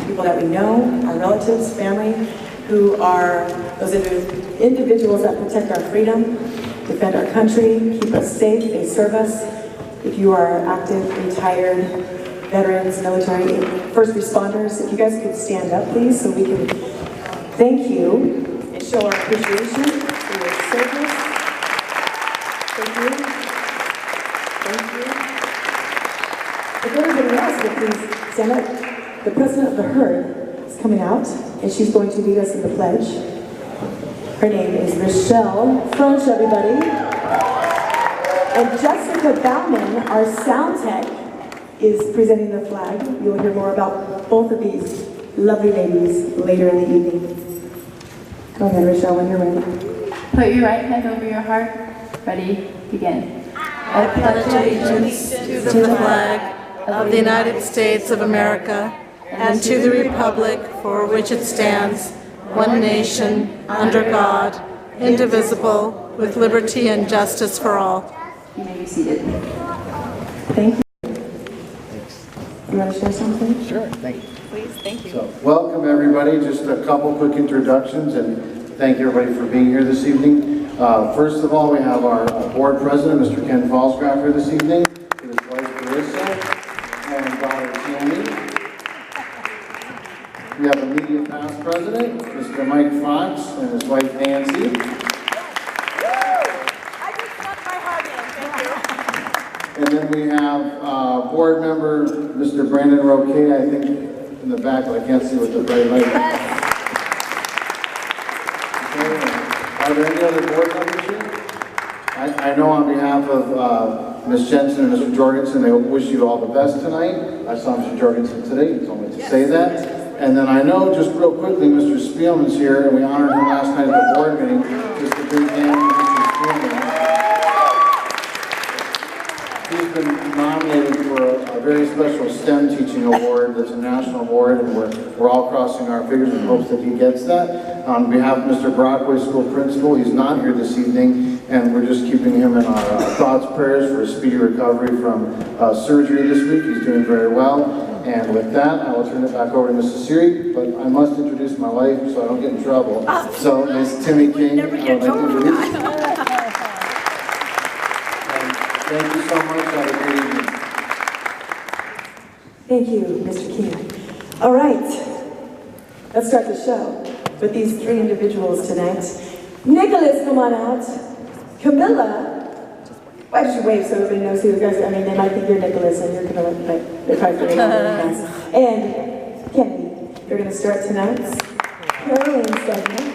people that we know, our relatives, family, who are those individuals that protect our freedom, defend our country, keep us safe, they serve us. If you are active, retired, veterans, military, first responders, if you guys could stand up, please, so we can thank you and show our appreciation for your service. Thank you. Thank you. If everybody else would please stand up. The president of the herd is coming out, and she's going to lead us in the pledge. Her name is Rochelle French, everybody. And Jessica Bauman, our sound tech, is presenting the flag. You'll hear more about both of these lovely ladies later in the evening. Go ahead, Rochelle, when you're ready. Put your right hand over your heart. Ready, begin. I pledge allegiance to the flag of the United States of America and to the republic for which it stands, one nation, under God, indivisible, with liberty and justice for all. You may be seated. Thank you. You want to share something? Sure, thank you. Please, thank you. So, welcome everybody. Just a couple quick introductions, and thank you everybody for being here this evening. First of all, we have our board president, Mr. Ken Falsgraf, here this evening, with his wife Carissa and daughter Tammy. We have immediate past president, Mr. Mike Fox, and his wife Nancy. And then we have board member, Mr. Brandon Roque, I think in the back, but I can't see with the bright light. Okay. Are there any other board members here? I know on behalf of Ms. Jensen and Mr. Jorgensen, they wish you all the best tonight. I saw Mr. Jorgensen today, he told me to say that. And then I know, just real quickly, Mr. Spielman's here, and we honored him last night at the board meeting. Just a big hand to Mr. Spielman. He's been nominated for a very special STEM teaching award. That's a national award, and we're all crossing our fingers in hopes that he gets that. On behalf of Mr. Brockway, school principal, he's not here this evening, and we're just keeping him in our thoughts, prayers for a speedy recovery from surgery this week. He's doing very well. And with that, I will turn it back over to Mrs. Siri, but I must introduce my wife so I don't get in trouble. So, Ms. Timmy King, I would like to introduce you. Thank you so much. Have a great evening. Thank you, Mr. King. All right, let's start the show with these three individuals tonight. Nicholas, come on out. Camilla, why don't you wave so everybody knows who you guys are? I mean, they might think you're Nicholas and you're Camilla, but they're probably pretty nice. And Kennedy, you're going to start tonight's caroling segment.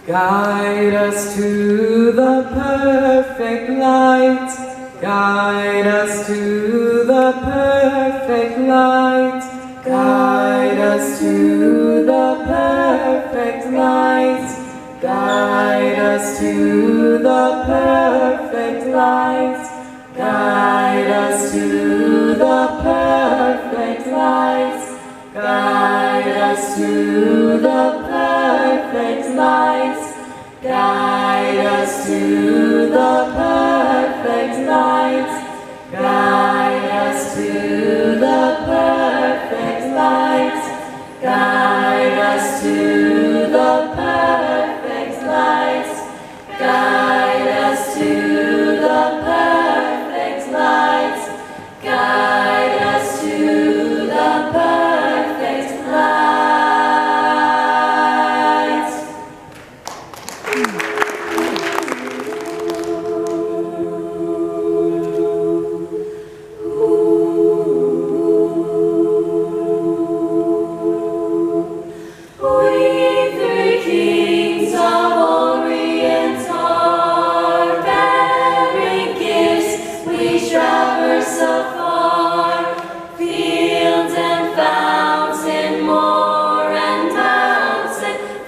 Guide us to the perfect light. Guide us to the perfect light. Guide us to the perfect light. Guide us to the perfect light. Guide us to the perfect light. Guide us to the perfect light. Guide us to the perfect light. Guide us to the perfect light. Guide us to the perfect light. Guide us to the perfect light. Guide us to the perfect light.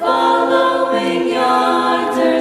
Following yonder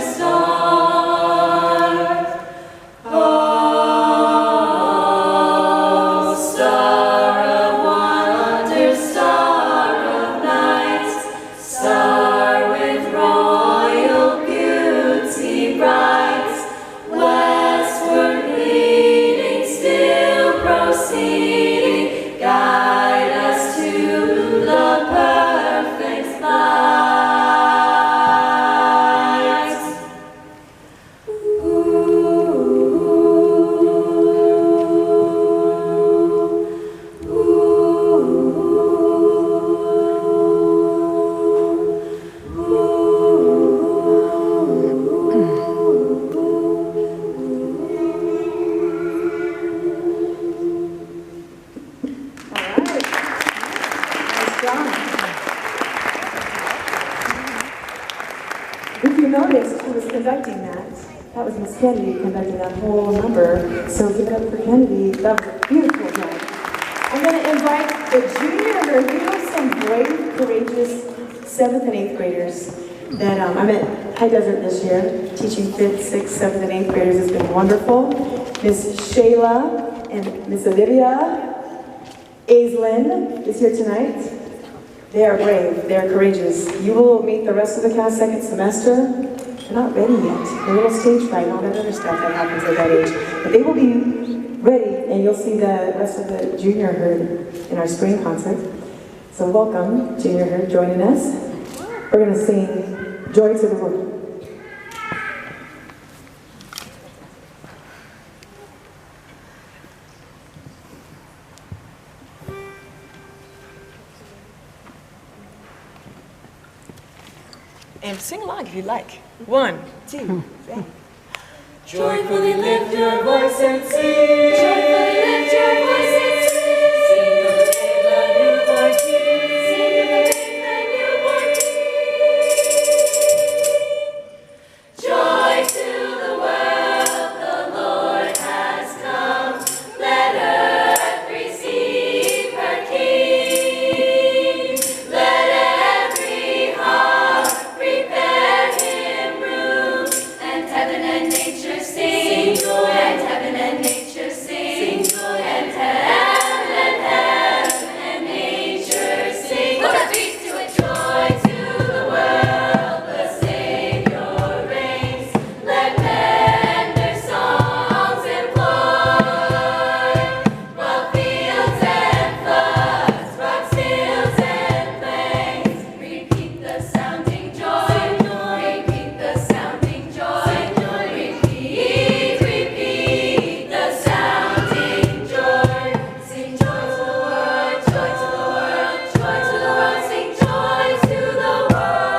conducting that. That was Miss Kennedy conducting that whole number. So give it up for Kennedy. That was a beautiful job. I'm going to invite the junior reviews, some brave, courageous 7th and 8th graders that I'm at High Desert this year, teaching 5th, 6th, 7th, and 8th graders. It's been wonderful. Miss Shayla and Miss Olivia Aislinn is here tonight. They are brave, they are courageous. You will meet the rest of the class second semester. They're not ready yet. They're a little stage fright and all that other stuff that happens at that age. But they will be ready, and you'll see the rest of the junior herd in our spring concert. So welcome, junior herd, joining us. We're going to sing Joy to the World. And sing along if you like. 1, 2, 3. Joyfully lift your voice and sing. Joyfully lift your voice and sing. Sing of the newborn King. Sing of the babe, the newborn King. Joy to the world, the Lord has come. Let earth receive her King. Let every heart prepare him room, and heaven and nature sing joy, and heaven and nature sing joy, and heaven and nature sing. Put a beat to it, joy to the world, the Savior reigns. Let men their songs employ, while fields and floods, rocks, hills and plains, repeat the sounding joy, repeat the sounding joy, repeat the sounding joy. Sing joy to the world, joy to the world, joy to the world, sing joy to the world.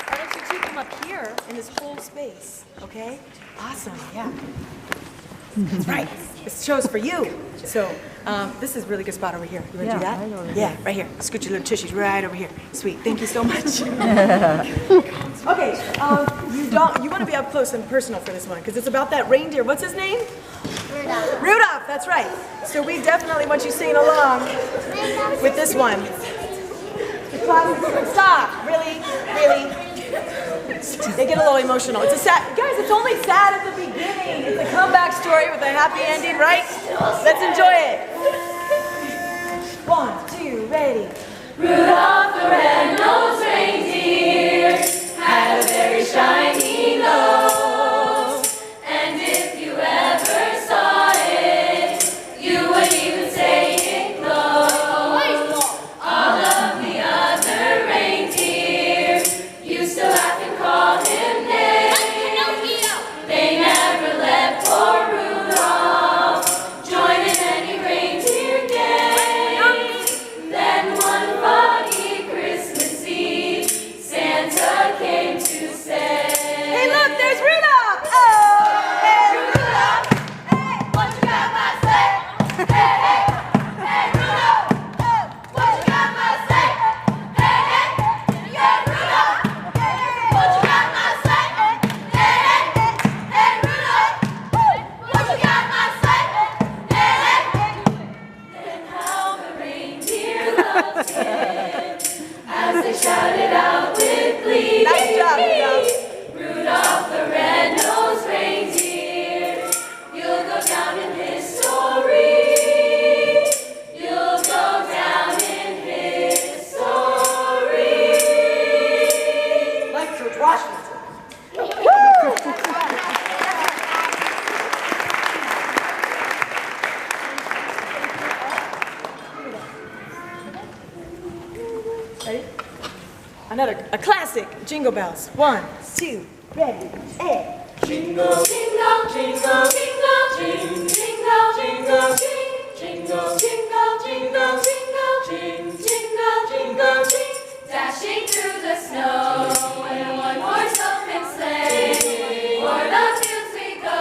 Why don't you two come up here in this whole space, okay? Awesome, yeah. That's right. This show's for you. So, this is a really good spot over here. You want to do that? Right over here. Right here. Scoot your little tushies right over here. Sweet. Thank you so much. Okay. You want to be up close and personal for this one because it's about that reindeer. What's his name? Rudolph. Rudolph. That's right. So we definitely want you singing along with this one. The class, stop. Really. They get a little emotional. It's a sad, guys, it's only sad at the beginning. It's a comeback story with a happy ending, right? Let's enjoy it. 1, 2, ready. Rudolph the Red-Nosed Reindeer had a very shiny nose. And if you ever saw it, you would even say it glows. All of the other reindeer used to laugh and call him names. They never let poor Rudolph join in any reindeer game. Then one foggy Christmas Eve, Santa came to say, hey look, there's Rudolph! Oh, hey Rudolph! Hey, what you got my sleigh? Hey, Rudolph! Oh, what you got my sleigh? Hey, Rudolph! What you got my sleigh? Hey, Rudolph! What you got my sleigh? Then how the reindeer loved him as they shouted out with glee. Nice job, Rudolph the Red-Nosed Reindeer, you'll go down in history. You'll go down in history. Like George Washington. Ready? A classic, Jingle Bells. 1, 2, ready, and. Jingle, Jingle, jingle, jingle, jingle, jingle, jingle, jingle, jingle, jingle, jingle, jingle, jingle, jingle, dashing through the snow in a one-horse open sleigh. O'er the fields we go,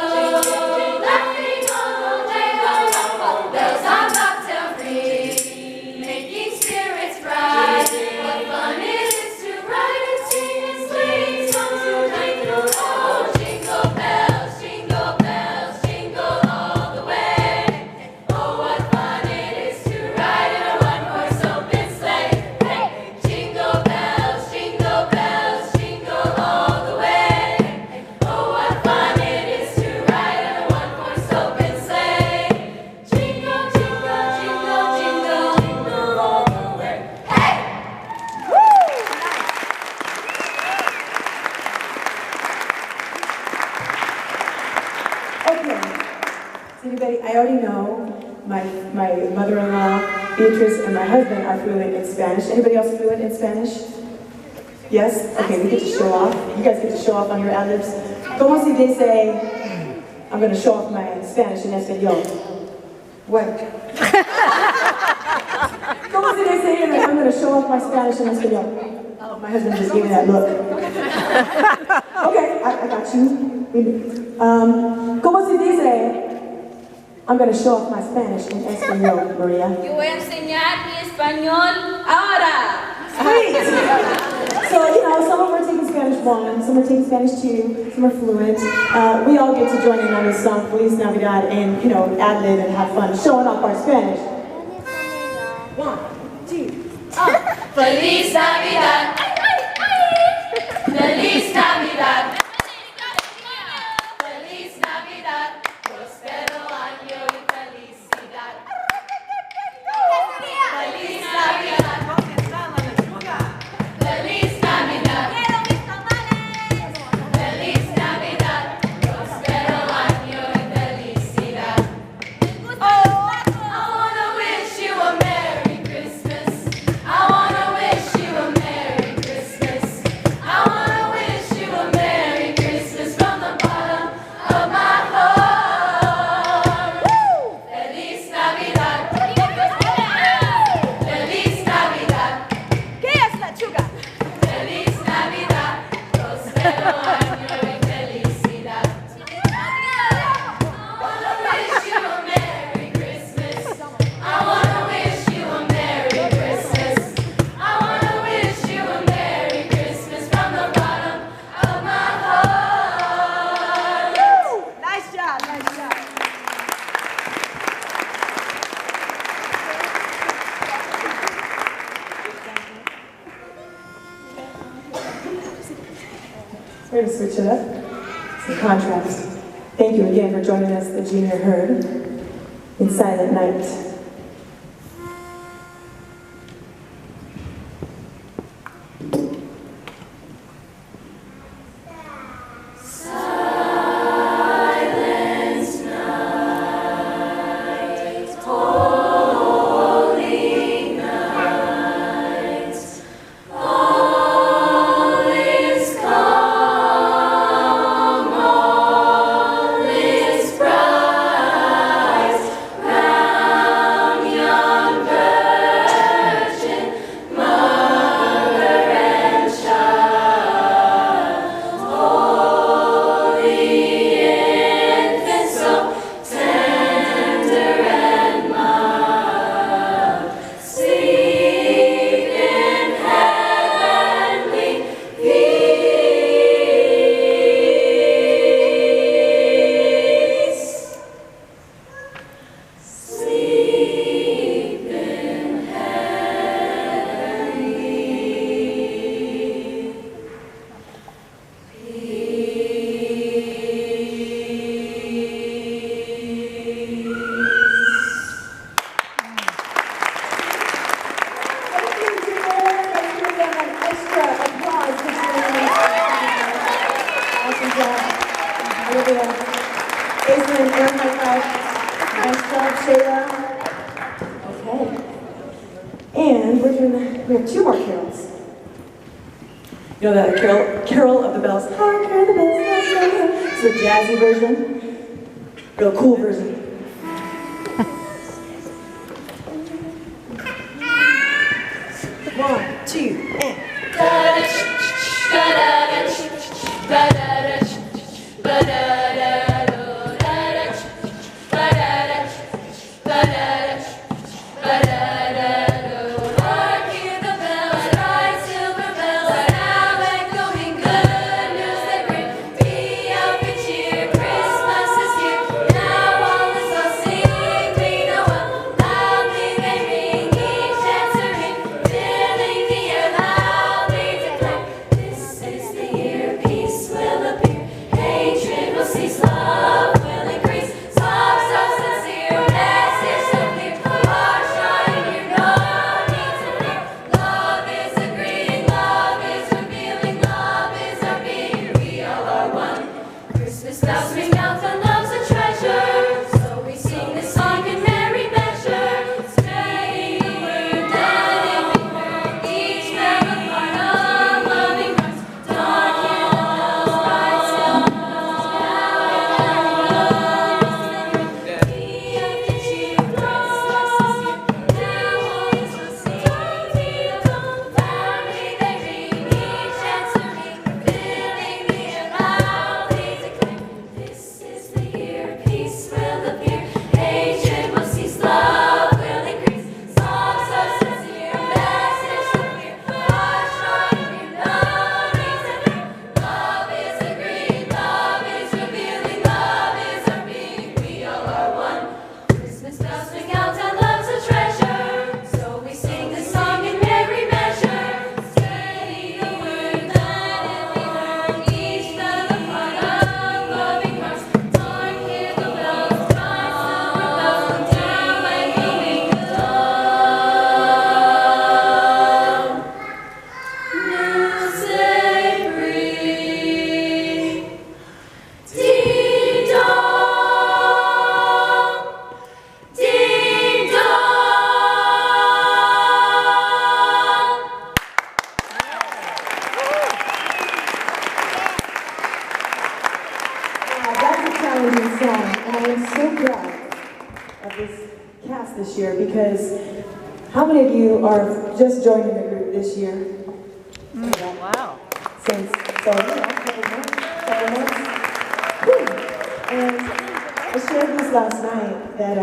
laughing all the way. Bells my mother-in-law, Beatrice, and my husband are fluent in Spanish. Anybody else fluent in Spanish? Yes? Okay, we get to show off. You guys get to show off on your ad-libs. Como si dice, I'm going to show off my Spanish in español. What? Como si dice, I'm going to show off my Spanish in español. Oh, my husband just gave me that look. Okay, I got you. Como si dice, I'm going to show off my Spanish in español, Maria. Yo voy a enseñar mi español ahora. Sweet! So, you know, some of them are taking Spanish 1, some are taking Spanish 2, some are fluent. We all get to join in on this song, Feliz Navidad, and, you know, ad-lib and have fun showing off our Spanish. 1, 2, Feliz Navidad. Feliz Navidad. Feliz Navidad. Prospero año y felicidad. Feliz Navidad. Feliz Navidad. Feliz Navidad. Prospero año y felicidad. I wanna wish you a Merry Christmas. I wanna wish you a Merry Christmas. I wanna wish you a Merry Christmas from the bottom of my heart. Feliz Navidad. Feliz Navidad. ¿Qué es la chuga? Feliz Navidad. Prospero año y felicidad. I wanna wish you a Merry Christmas. I wanna wish you a Merry Christmas. I wanna wish you a Merry Christmas from the bottom of my heart. Nice job, nice job. we're going to switch it up. Some contrast. Thank you again for joining us, the junior herd, in Silent Night. And we have two more carols. You know that Carol of the Bells. Hark, hear the bells. It's a jazzy version, real cool version. One, two, and. Christmas is here, now all because how many of you are just joining the group this year? Wow. Since, so, couple months. Whew. And I shared this last night that,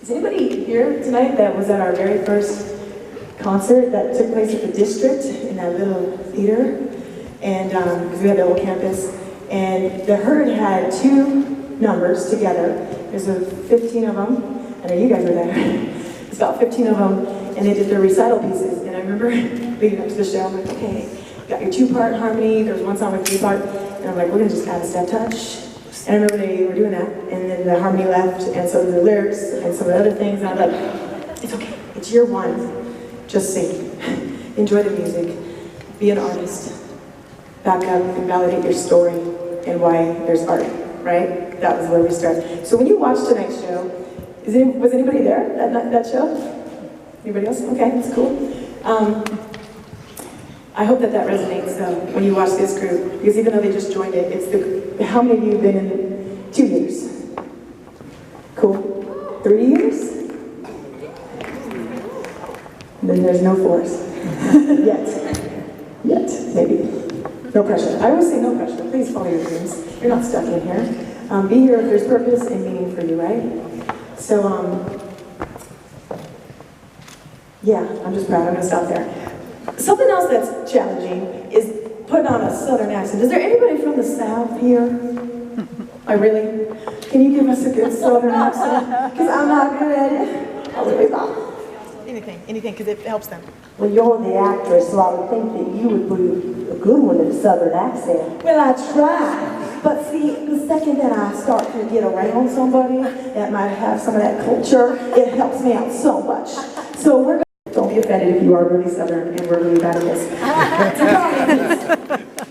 is anybody here tonight that was at our very first concert that took place at the district in that little theater? And, because we had the old campus. And the herd had 2 numbers together. There's 15 of them. I know you guys were there. It's about 15 of them, and they did their recital pieces. And I remember leading up to the show, I'm like, okay, got your 2-part harmony. There's one song with 3-part, and I'm like, we're gonna just add a step touch. And I remember they were doing that, and then the harmony left, and so the lyrics and some of the other things. And I'm like, it's okay, it's year 1. Just sing, enjoy the music, be an artist, back up and validate your story and why there's art, right? That was where we started. So when you watch tonight's show, was anybody there that show? Anybody else? Okay, that's cool. I hope that resonates though when you watch this group, because even though they just joined it, it's how many of you have been in 2 years? Cool. 3 years? And then there's no 4s. Yet, maybe. No pressure. I always say no pressure. Please follow your dreams. You're not stuck in here. Be here if there's purpose and meaning for you, right? So, yeah, I'm just proud. I'm going to stop there. Something else that's challenging is putting on a Southern accent. Is there anybody from the South here? Really? Can you give us a good Southern accent? Because I'm not good at it. I'll really not. Anything, because it helps them. Well, you're the actress, so I would think that you would be a good one in a Southern accent. Well, I try. But see, the second that I start to get around somebody that might have some of that culture, it helps me out so much. So we're going to, don't be offended if you are really Southern and we're really bad at this.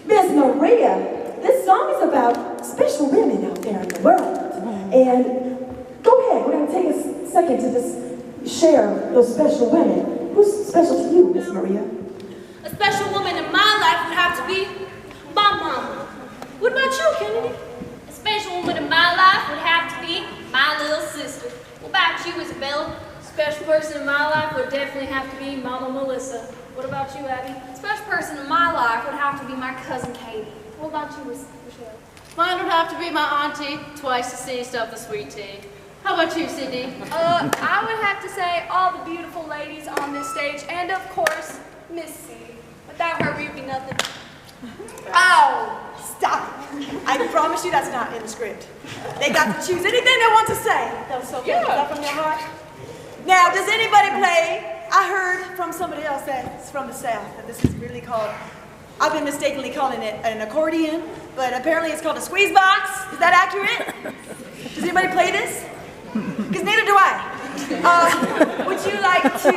Miss Maria, this song is about special women out there in the world. And go ahead, we're going to take a second to just share those special women. Who's special to you, Miss Maria? A special woman in my life would have to be my mama. What about you, Kennedy? A special woman in my life would have to be my little sister. What about you, Isabella? A special person in my life would definitely have to be Mama Melissa. What about you, Abby? A special person in my life would have to be my cousin Katie. What about you, Michelle? Mine would have to be my auntie, twice the season of the sweet tea. How about you, Cindy? I would have to say all the beautiful ladies on this stage, and of course, Miss C. Without her, we'd be nothing. Oh, stop it. I promise you that's not in the script. They got to choose anything they want to say. That was so good. Was that from your heart? Now, does anybody play? I heard from somebody else that's from the South that this is really called, I've been mistakenly calling it an accordion, but apparently it's called a squeeze box. Is that accurate? Does anybody play this? Because neither do I. Would you like to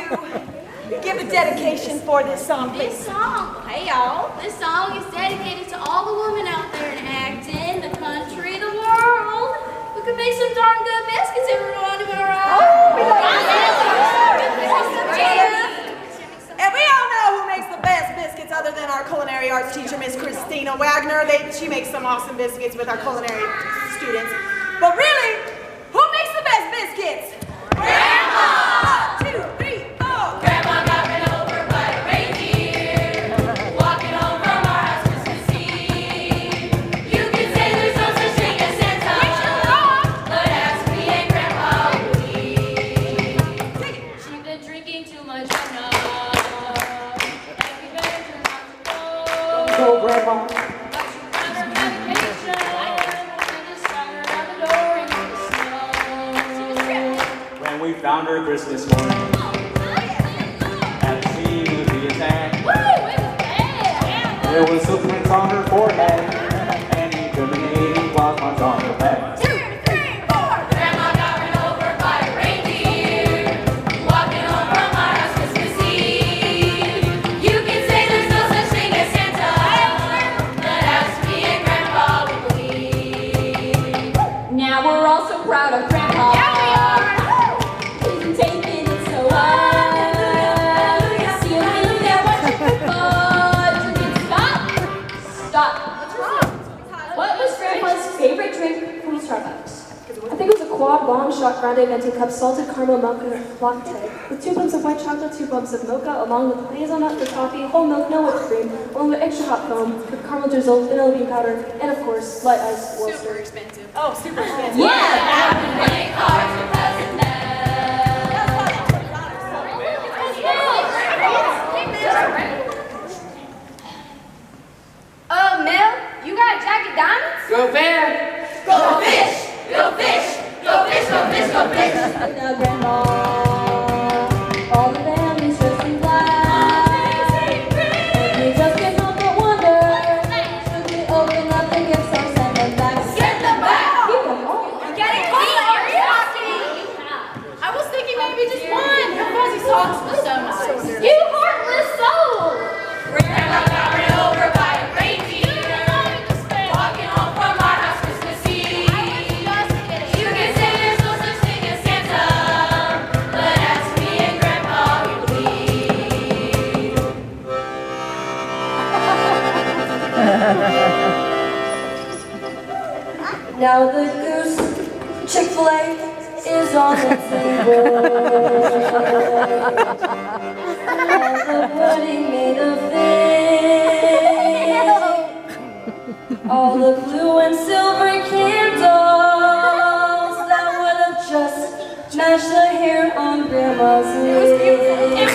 give a dedication for this song, please? This song, hey y'all, this song is dedicated to all the women out there in Acton, the country, the world, who can make some darn good biscuits every one of our own. And we all know who makes the best biscuits other than our culinary arts teacher, Miss Christina Wagner. She makes some awesome biscuits with our culinary students. But really, who makes the best biscuits? Grandma! 1, 2, 3, 4. Grandma got run over by a reindeer, walking home from our house Christmas Eve. You can say there's no such thing as Santa, but ask me and Grandpa believe. She's been drinking too much enough, and we better turn out to go. Go, Grandma. But she found her medication, and just found her out the door into the snow. When we found her Christmas morning, and she was the attack. Woo! It was bad! There was footprints on her forehead, and incriminating claws marks on her back. 2, 3, 4. Grandma got run over by a reindeer, walking home from our house Christmas Eve. You can say there's no such thing as Santa, but ask me and Grandpa will believe. Now we're all so proud of Grandpa. Yeah, we are. He's been taking it so high. See him in there watching football. Drinking, stop. Stop. What's wrong? quad long shot grande venti cup salted caramel mocha latte with 2 pumps of white chocolate, 2 pumps of mocha, along with hazelnut for coffee, whole milk, no whipped cream, along with extra hot foam with caramel drizzle, vanilla bean powder, and of course, light ice Worcester. Super expensive. Oh, super expensive. Mel, you got jacket diamonds? Go band! Go fish! Go fish! Go fish! Go fish! Go fish! Now, Grandma, all the families dressed in black, and we just can't help but wonder, should we open up the gifts or send them back? Get them back! Keep them all. Getting closer, I was thinking maybe just one. Your fuzzy socks were so nice. You heartless soul! Grandma got run over by a reindeer, walking home from our house Christmas Eve. You can say there's no such thing as Santa, but ask me and Grandpa, we believe. Now the goose Chick-fil-A is on the table, and the pudding made of fish, all the blue and silver candles that would have just matched the hair on Grandma's head.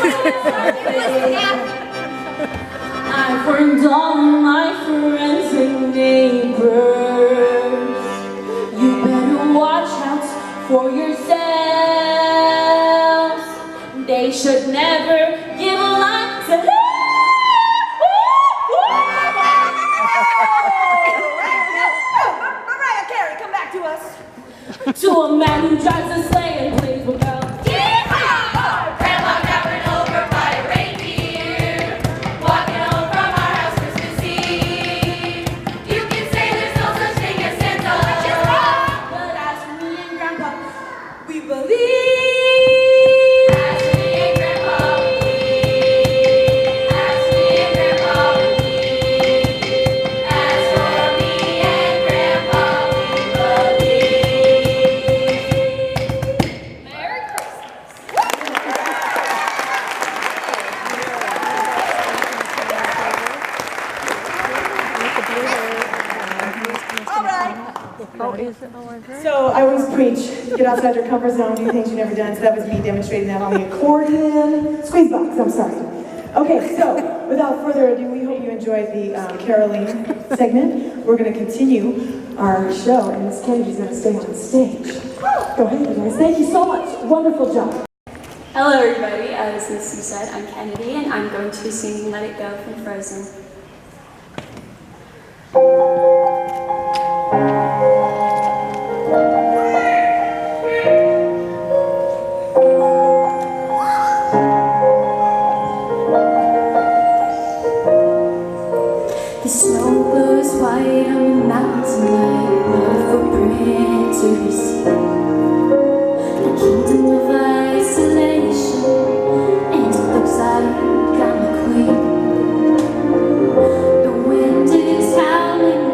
I've warned all my friends and neighbors, you better watch out for yourselves. They should never give a lie to Mariah Carey, come back to us. to a man who drives a sleigh and plays with bells. Grandma got run over by a reindeer, walking home from our house Christmas Eve. You can say there's no such thing as Santa, But as for me and Grandpa, we believe. ask me and Grandpa, we believe. Ask me and Grandpa, we believe. As for me and Grandpa, we believe. Merry Christmas. All right. So I always preach, get outside your comfort zone, do things you've never done. So that was me demonstrating that on the accordion. Squeeze box, I'm sorry. Okay, so without further ado, we hope you enjoyed the caroling segment. We're going to continue our show, and Miss Kennedy's going to stay on stage. Go ahead, you guys. Thank you so much. Wonderful job. Hello everybody, as Lucy said, I'm Kennedy and I'm going to be singing Let It Go from Frozen. The snow glows white on the mountains tonight, no footprint to be seen. The kingdom of isolation, and it looks like I'm a queen. The wind is howling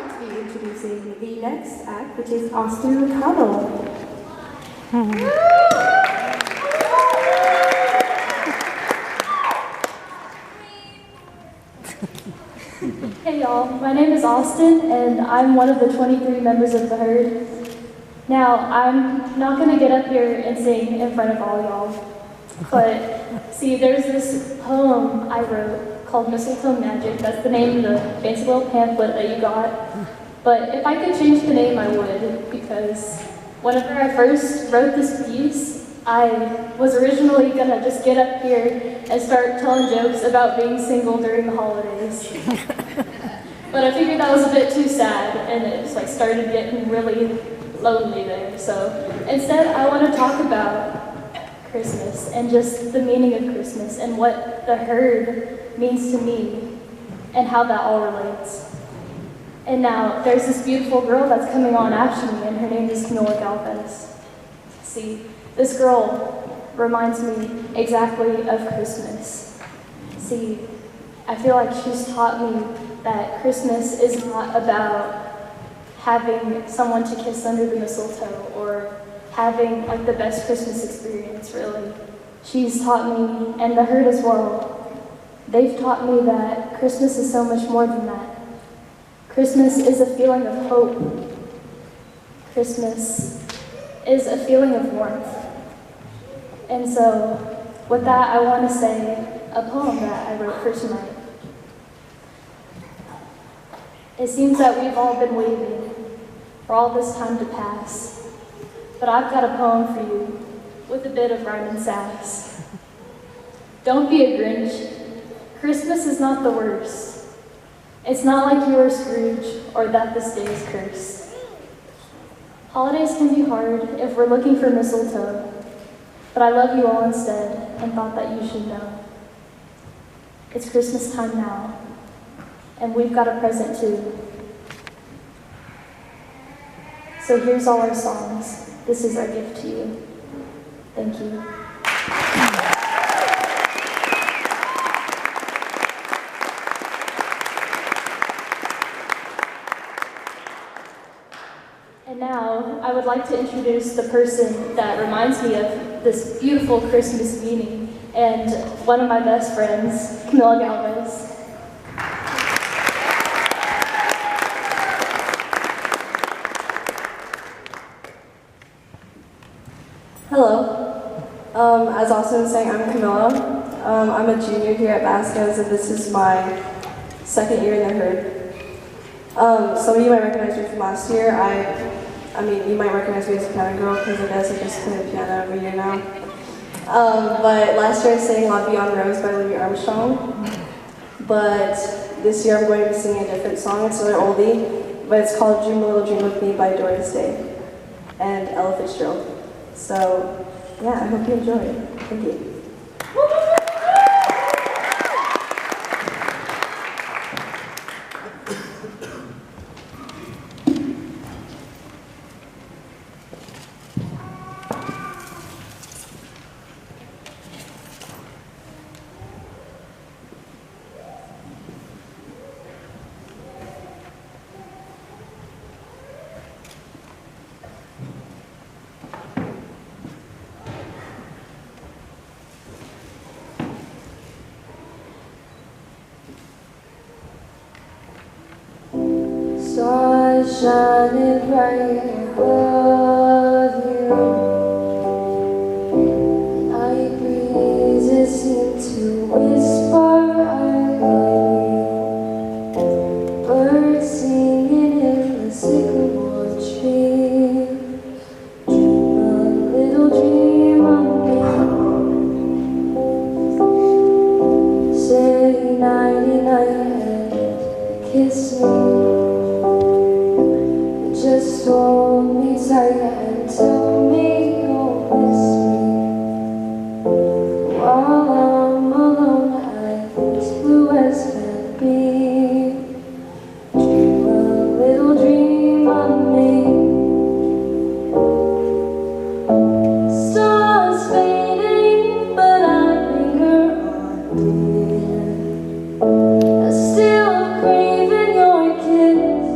to be introducing the next act, which is Austyn McConnell. Hey y'all, my name is Austyn, and I'm one of the 23 members of the herd. Now, I'm not going to get up here and sing in front of all y'all, but see, there's this poem I wrote called Mistletoe Magic. That's the name of the fancy little pamphlet that you got. But if I could change the name, I would, because whenever I first wrote this piece, I was originally going to just get up here and start telling jokes about being single during the holidays. But I figured that was a bit too sad, and it just started getting really lonely there. So instead, I want to talk about Christmas and just the meaning of Christmas and what the herd means to me and how that all relates. And now, there's this beautiful girl that's coming on after me, and her name is Galvez. See, this girl reminds me exactly of Christmas. See, I feel like she's taught me that Christmas is not about having someone to kiss under the mistletoe or having the best Christmas experience, really. She's taught me, and the herd as well, they've taught me that Christmas is so much more than that. Christmas is a feeling of hope. Christmas is a feeling of warmth. And so, with that, I want to say a poem that I wrote for tonight. It seems that we've all been waiting for all this time to pass, but I've got a poem for you with a bit of rhyme and sass. Don't be a Grinch. Christmas is not the worst. It's not like you are Scrooge or that this day is cursed. Holidays can be hard if we're looking for mistletoe, but I love you all instead and thought that you should know. It's Christmas time now, and we've got a present too. So here's all our songs. This is our gift to you. Thank you. And now, I would like to introduce the person that reminds me of this beautiful Christmas meaning, and one of my best friends, Galvez. Hello. As Austyn was saying, I'm Camilla. I'm a junior here at Vasquez, and this is my second year in the herd. Some of you might recognize me from last year. I mean, you might recognize me as a piano girl, because I guess I just play the piano every year now. But last year I sang La Vie en Rose by Louis Armstrong. But this year I'm going to be singing a different song. It's another oldie, but it's called Dream a Little Dream with Me by Doris Day and Ella Fitzgerald. So, yeah, I hope you enjoy it. Thank you. Stars shining bright above you. Night breezes seem to whisper I love you. Birds singing in the sycamore tree. Dream a little dream of me. Say nighty night and kiss me. Just hold me tight and tell me you'll miss me. While I'm alone, eyes blue as can be. Dream a little dream of me. Stars fading, but I linger on, dear. I'm still craving your kiss.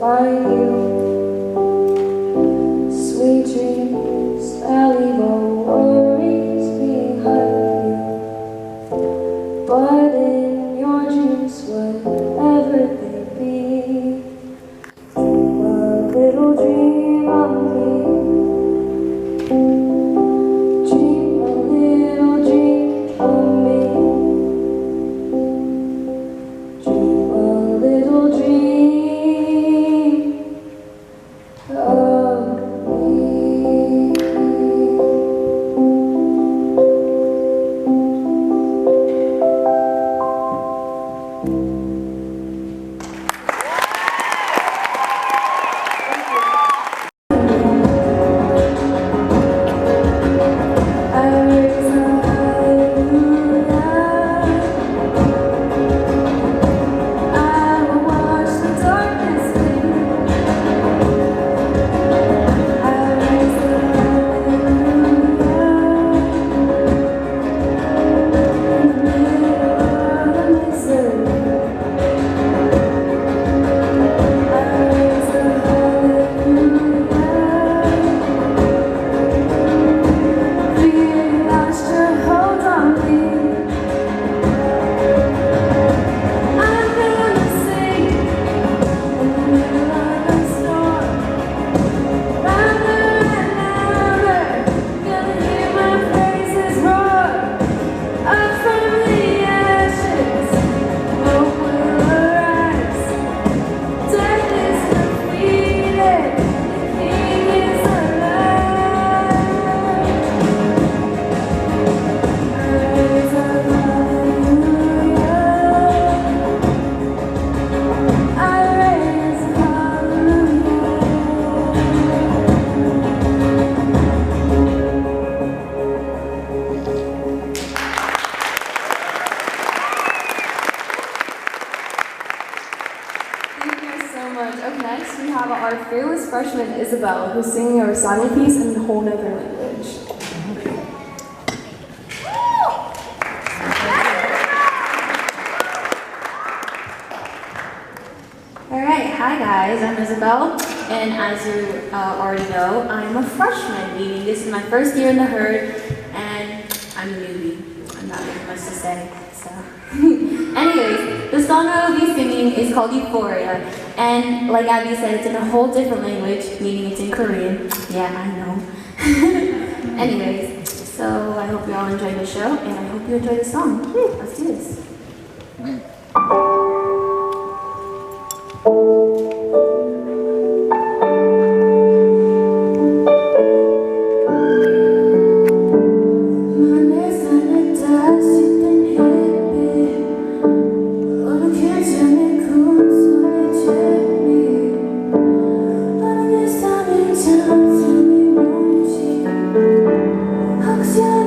find you. Sweet dreams that leave all worries behind you. But in your dreams, whatever they be, dream a little dream of me. Dream a little dream of me. Dream a little dream of me. Freshman Isabel, who's singing a recital piece in a whole nother language. Alright, hi guys, I'm Isabel, and as you already know, I'm a freshman, meaning this is my first year in the herd, and I'm a newbie. I'm not really much to say, so. Anyways, the song I will be singing is called Euphoria, and like Abby said, it's in a whole different language, meaning it's in Korean. Yeah, I know. Anyways, so I hope you all enjoy the show, and I hope you enjoy the song. Let's do this. Namaste.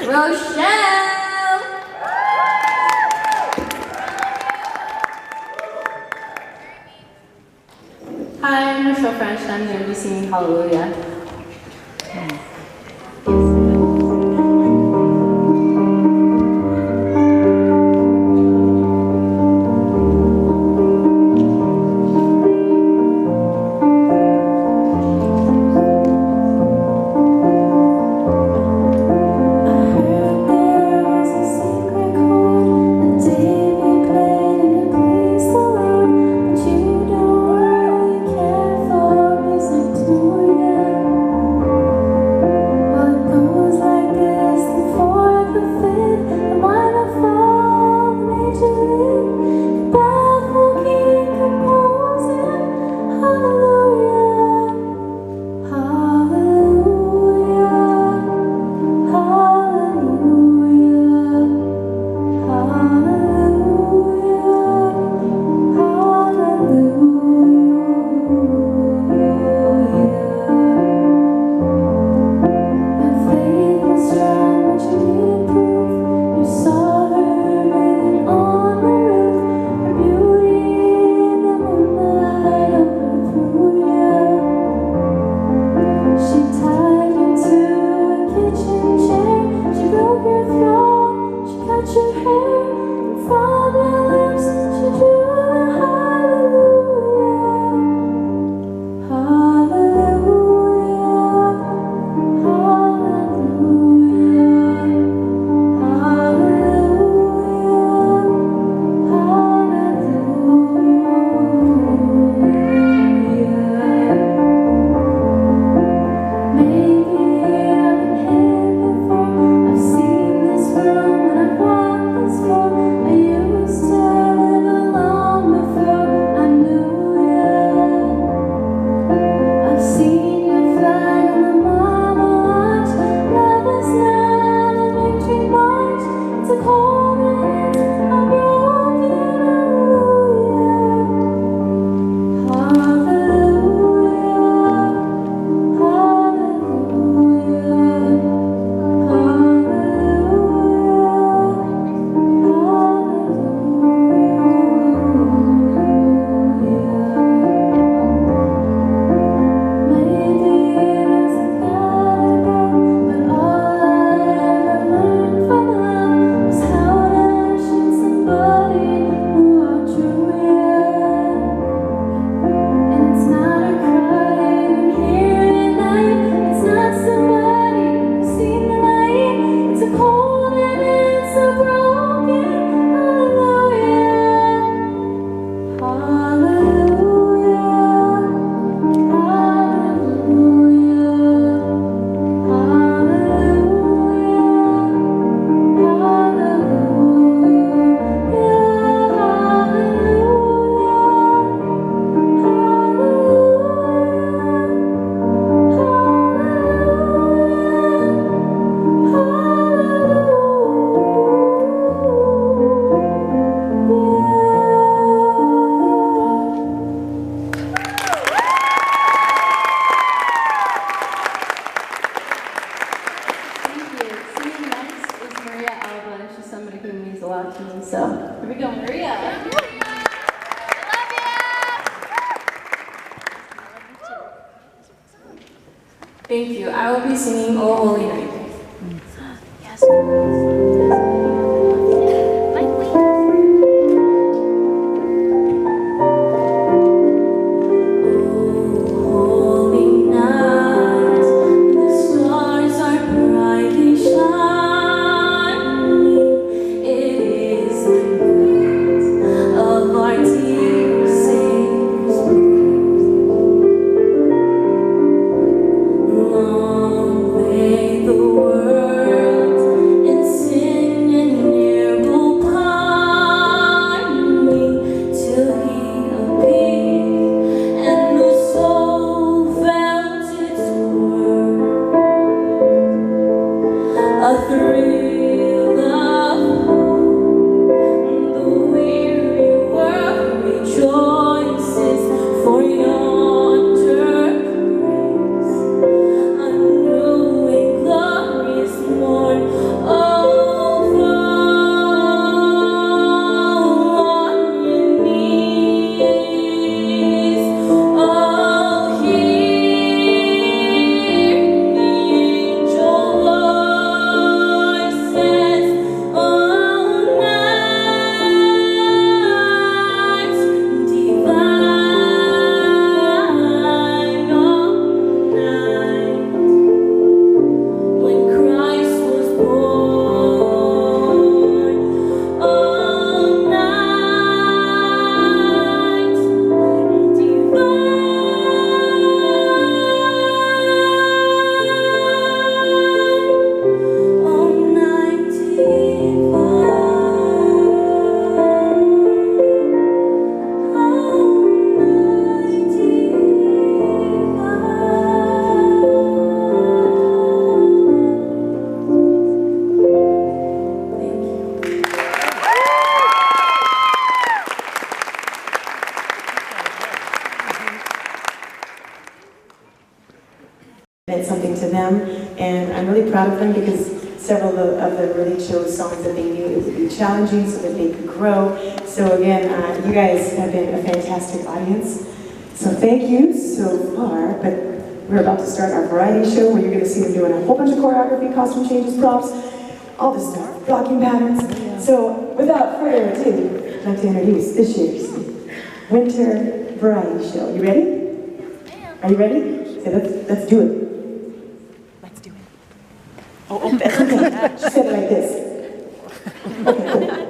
Rochelle! Hi, I'm Rochelle French, and I'm going to be singing Hallelujah. Thank you. I will be singing O Holy Night. Yes. Long lay the world in proud of them because several of them really chose songs that they knew it would be challenging so that they could grow. So again, you guys have been a fantastic audience. So thank you so far, but we're about to start our variety show where you're going to see them doing a whole bunch of choreography, costume changes, props, all this stuff, blocking patterns. So without further ado, I'd like to introduce this year's Winter Variety Show. You ready? Are you ready? So let's do it. Oh, okay. She said it like this. Okay, cool.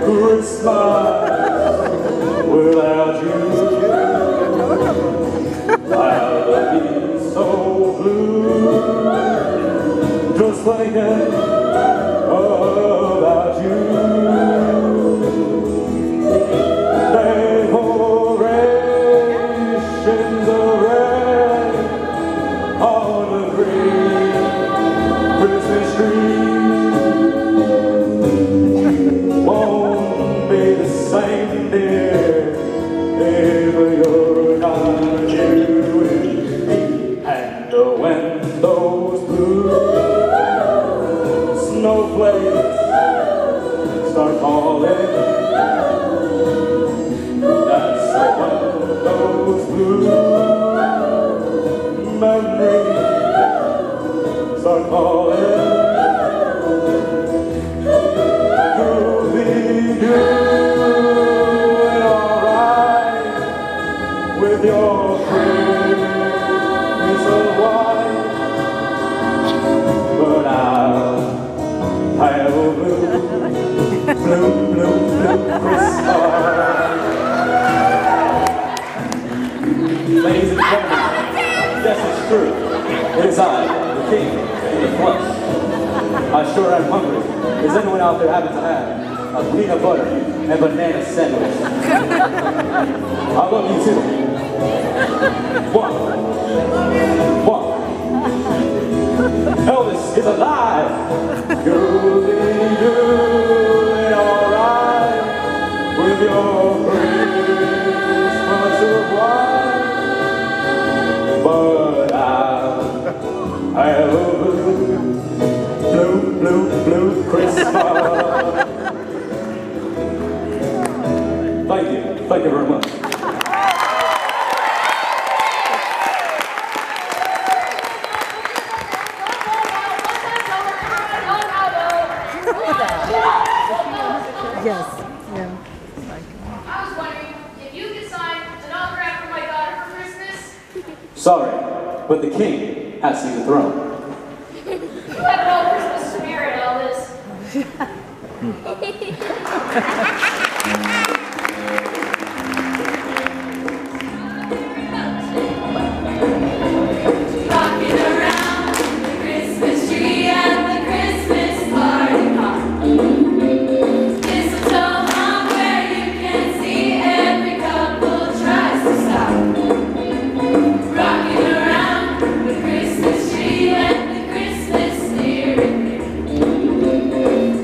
Christmas without you. I'll be so blue, just thinking about you. Decorations of red on the green Christmas tree won't be the same, dear, if you're not here with me. And when those blue snowflakes start falling, that's when those blue memories start falling. You'll be doing alright with your Prince of White, but I'll have a blue Christmas. Ladies and gentlemen, yes, it's true. It is I, the king, in the flesh. I sure am hungry. Does anyone out there happen to have a peanut butter and banana sandwich? I love you too. One. Elvis is alive. You'll be doing alright with your Christmas of wine, but I'll have a blue Christmas. Thank you very much. Yes, yeah. I was wondering if you could sign an autograph for my daughter for Christmas. Sorry, but the king has to see the throne. You have an old Christmas spirit, Elvis. Rocking around the Christmas tree at the Christmas party hop. Mistletoe hung where you can see every couple tries to stop. Rocking around the Christmas tree, let the Christmas spirit live.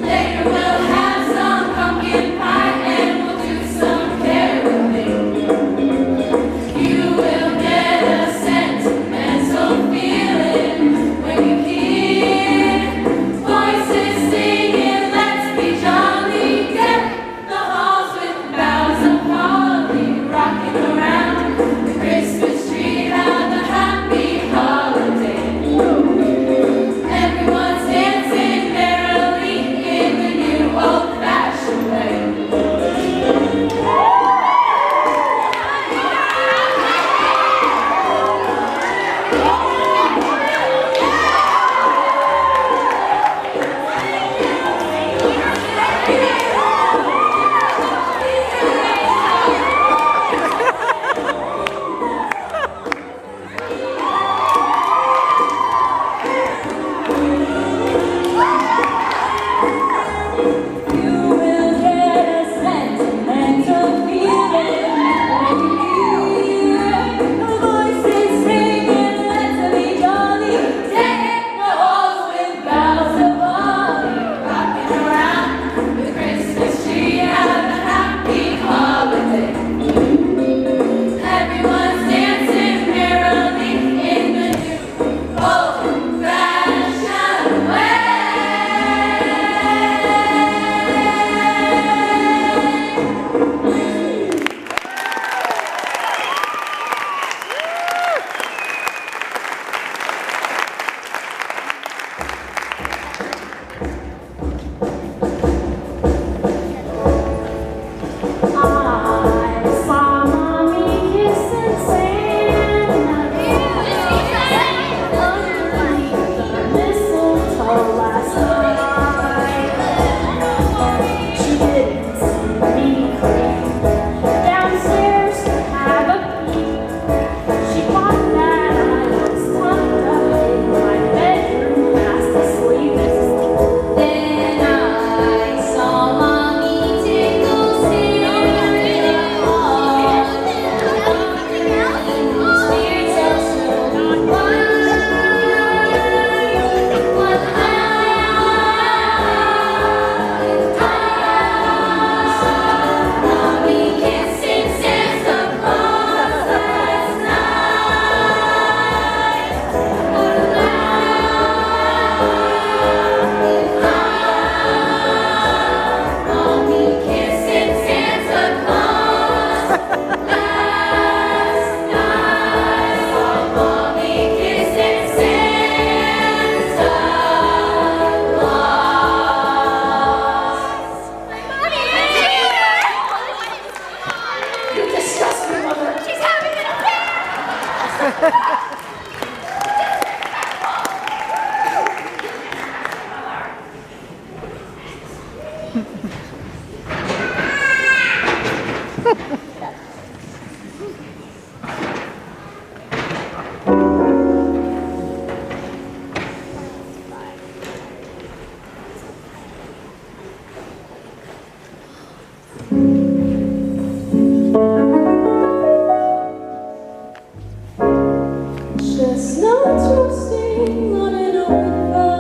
Later we'll have some pumpkin pie and we'll do Chestnuts roasting on an open fire.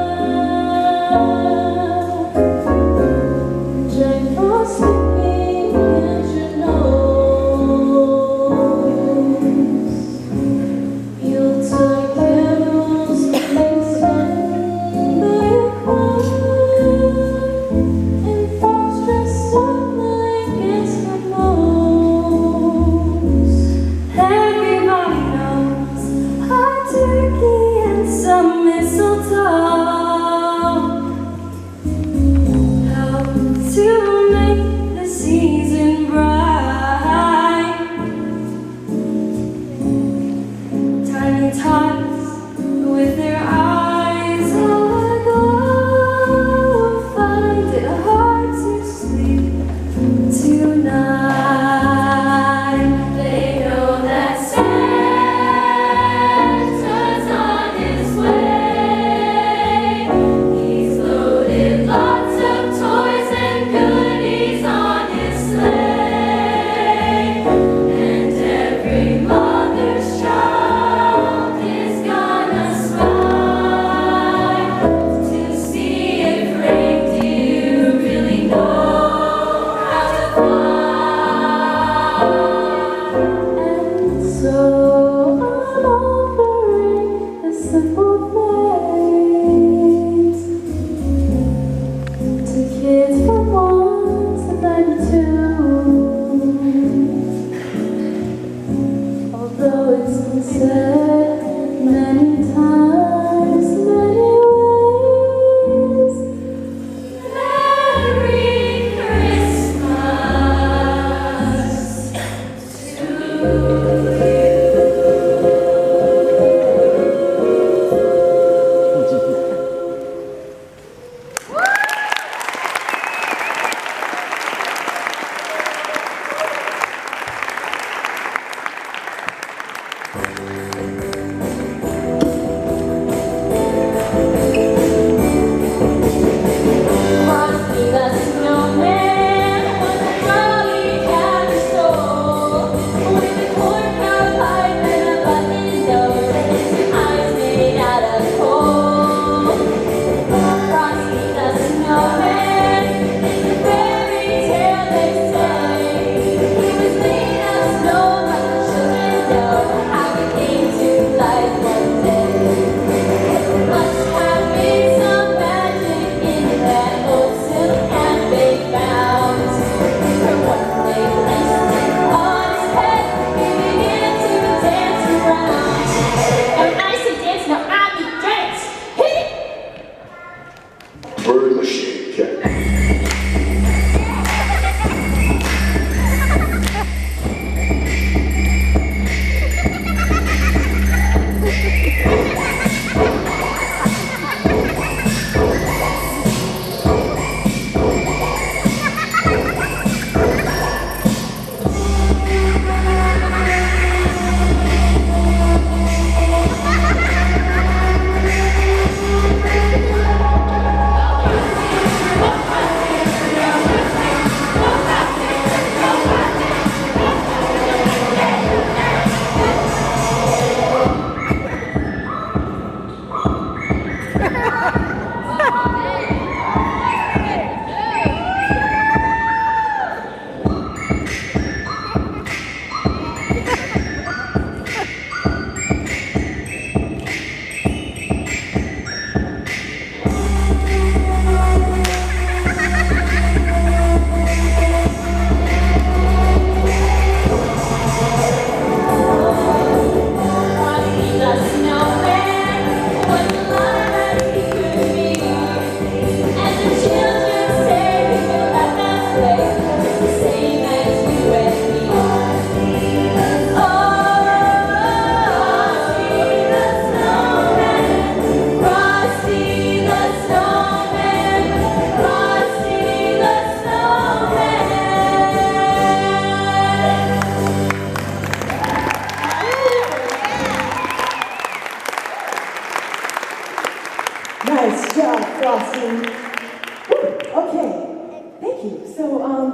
you. So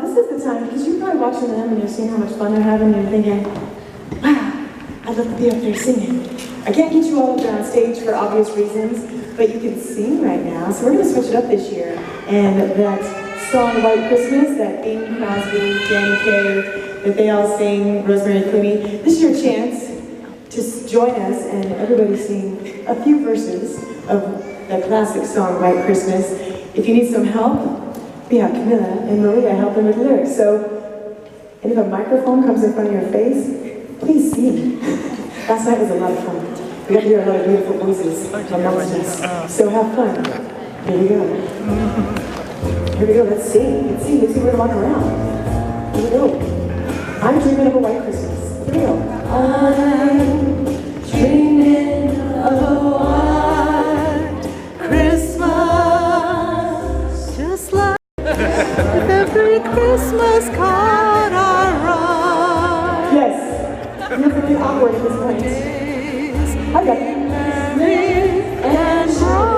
this is the time, because you're probably watching them and you're seeing how much fun they're having and you're thinking, wow, I'd love to be up there singing. I can't get you all up there on stage for obvious reasons, but you can sing right now. So we're going to switch it up this year. And that song, White Christmas, that Bing Crosby, Danny Kaye, that they all sing, Rosemary Clooney, this is your chance to join us and everybody sing a few verses of the classic song, White Christmas. If you need some help, we have Camilla and Maria helping with lyrics. So, and if a microphone comes in front of your face, please sing. Last night was a lot of fun. We got to hear a lot of beautiful voices and melodies. So have fun. Here we go. Here we go, let's sing. Let's see we're gonna walk around. Here we go. I'm dreaming of a white Christmas. Here we go. I'm dreaming of a white Christmas. Just like with every Christmas card I write. Yes, you're really awkward at this point. I got it. And bright.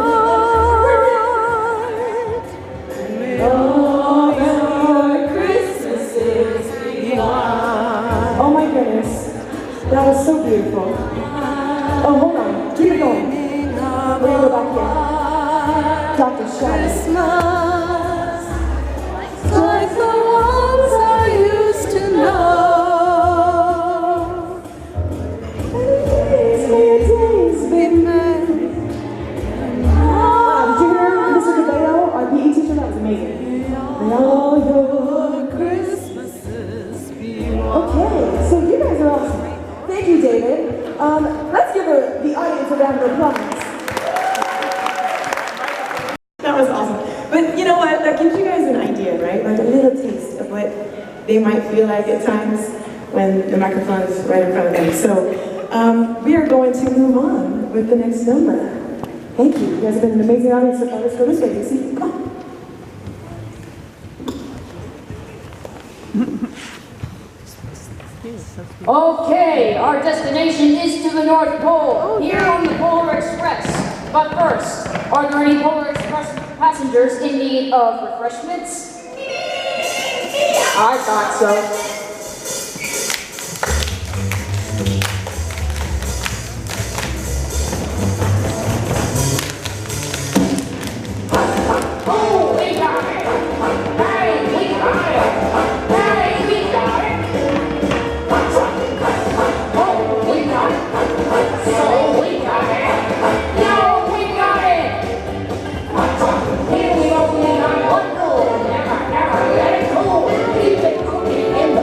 All the Christmases beyond. Oh my goodness, that was so beautiful. Oh, hold on, keep it going. We're gonna go back here. Dr. Shadow. Like the ones I used to know. Days be made. Wow, did you hear Mr. Cabello, our PE teacher? That was amazing. And all your Christmases be okay, so you guys are awesome. Thank you, David. Let's give the audience a round of applause. That was awesome. But you know what? That gives you guys an idea, right? Like a little taste of what they might feel like at times when the microphone is right in front of them. So we are going to move on with the next number. Thank you. You guys have been an amazing audience so far. Let's go this way, Dixie. Come on. Okay, our destination is to the North Pole, here on the Polar Express. But first, are there any Polar Express passengers in need of refreshments? I thought so. In the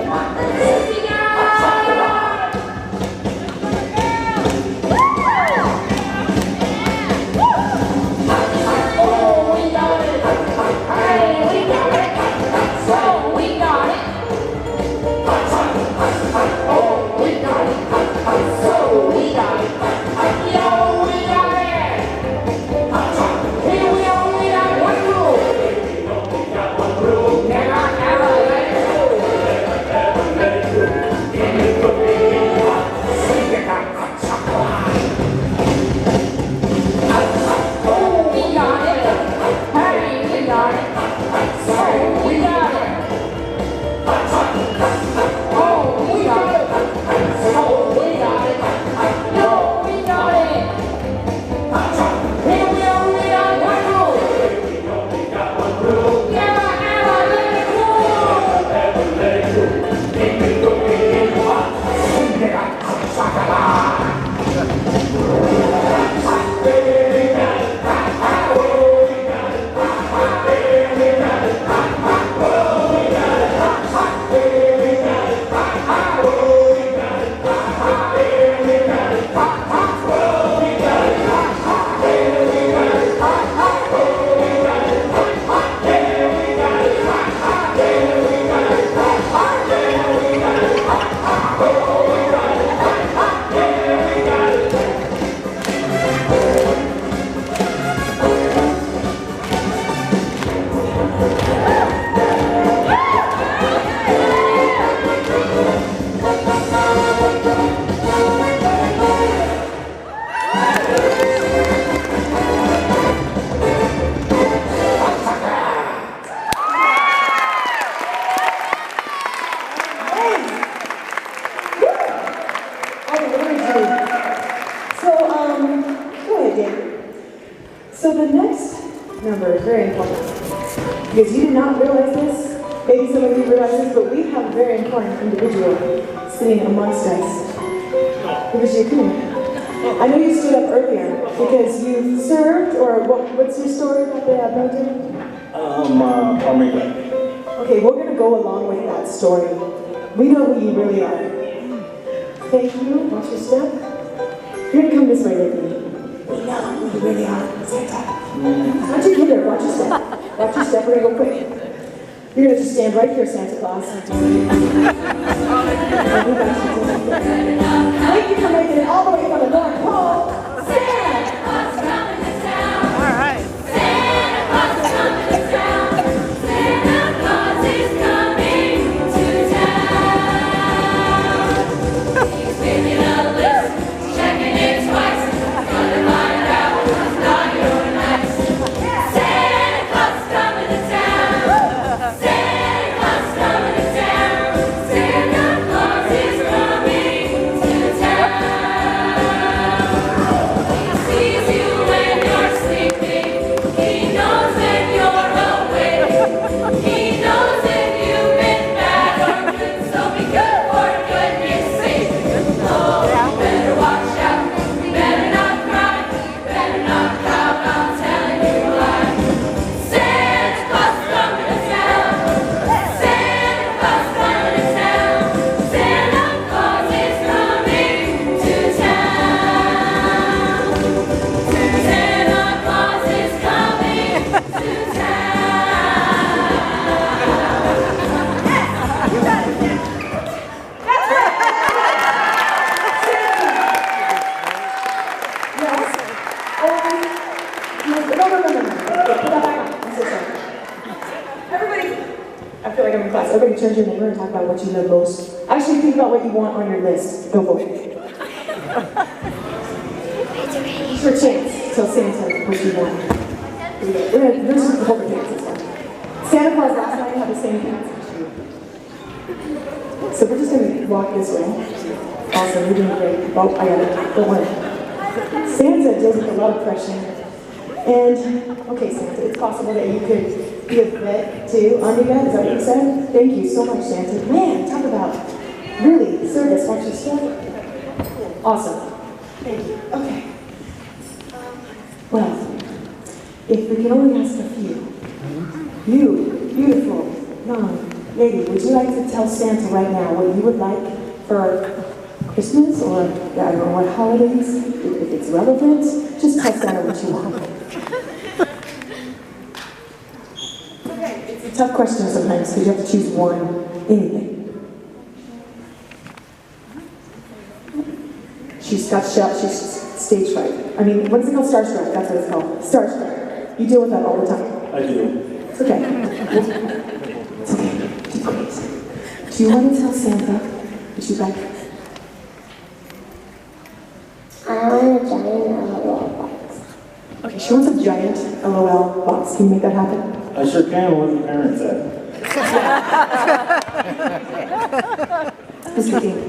Because you did not realize this, maybe some of you realize this, but we have a very important individual sitting amongst us. Because you couldn't. I know you stood up earlier because you served, or what's your story about the military? Army guy. Okay, we're going to go along with that story. We know who you really are. Thank you. Watch your step. You're going to come this way with me. We know who you really are. Santa. Why don't you get there? Watch your step. Watch your step. We're going to go quick. You're going to just stand right here, Santa Claus. Thank you for making it all the way from the North Pole. Santa Claus coming to town. All right. Santa Claus coming to town. Santa Claus is coming to town. He's making a list, checking it twice. Gonna find out who's naughty or nice. Santa Claus coming to town. Santa Claus coming to town. Santa Claus is coming to town. He sees you when you're sleeping. He knows when you're awake. He knows if you've been bad or good, so be good for goodness sake. Oh, better watch out. Better not cry. Better not pout. I'm telling you why. Santa Claus coming to town. Santa Claus coming to town. Santa Claus is coming to town. Santa Claus is coming to Everybody, I feel like I'm in class. Everybody turn to your neighbor and talk about what you love most. Actually, think about what you want on your list. Go for it. It's your chance to tell Santa what you want. We're gonna just hold the pants this one. Santa Claus last night had the same pants. So we're just gonna walk this way. Awesome, you're doing great. Oh, I got it. Don't worry. Santa deals with a lot of pressure. And, okay, Santa, it's possible that you could be a vet too. Army vet, is that what you said? Thank you so much, Santa. Man, talk about really service. Watch your step. Awesome. Thank you. Okay. Well, if we can only ask a few. You, beautiful, young lady, would you like to tell Santa right now what you would like for Christmas or, I don't know, what holidays? If it's relevant, just tell Santa what you want. Okay, it's a tough question sometimes because you have to choose one, anything. She's stage fright. I mean, what is it called? Starstruck, that's what it's called. Starstruck. You deal with that all the time. I do. It's okay. It's okay. Do great. Do you want to tell Santa what you'd like? I want a giant LOL box. Okay, she wants a giant LOL box. Can you make that happen? I sure can. What the parents said. Mr. King,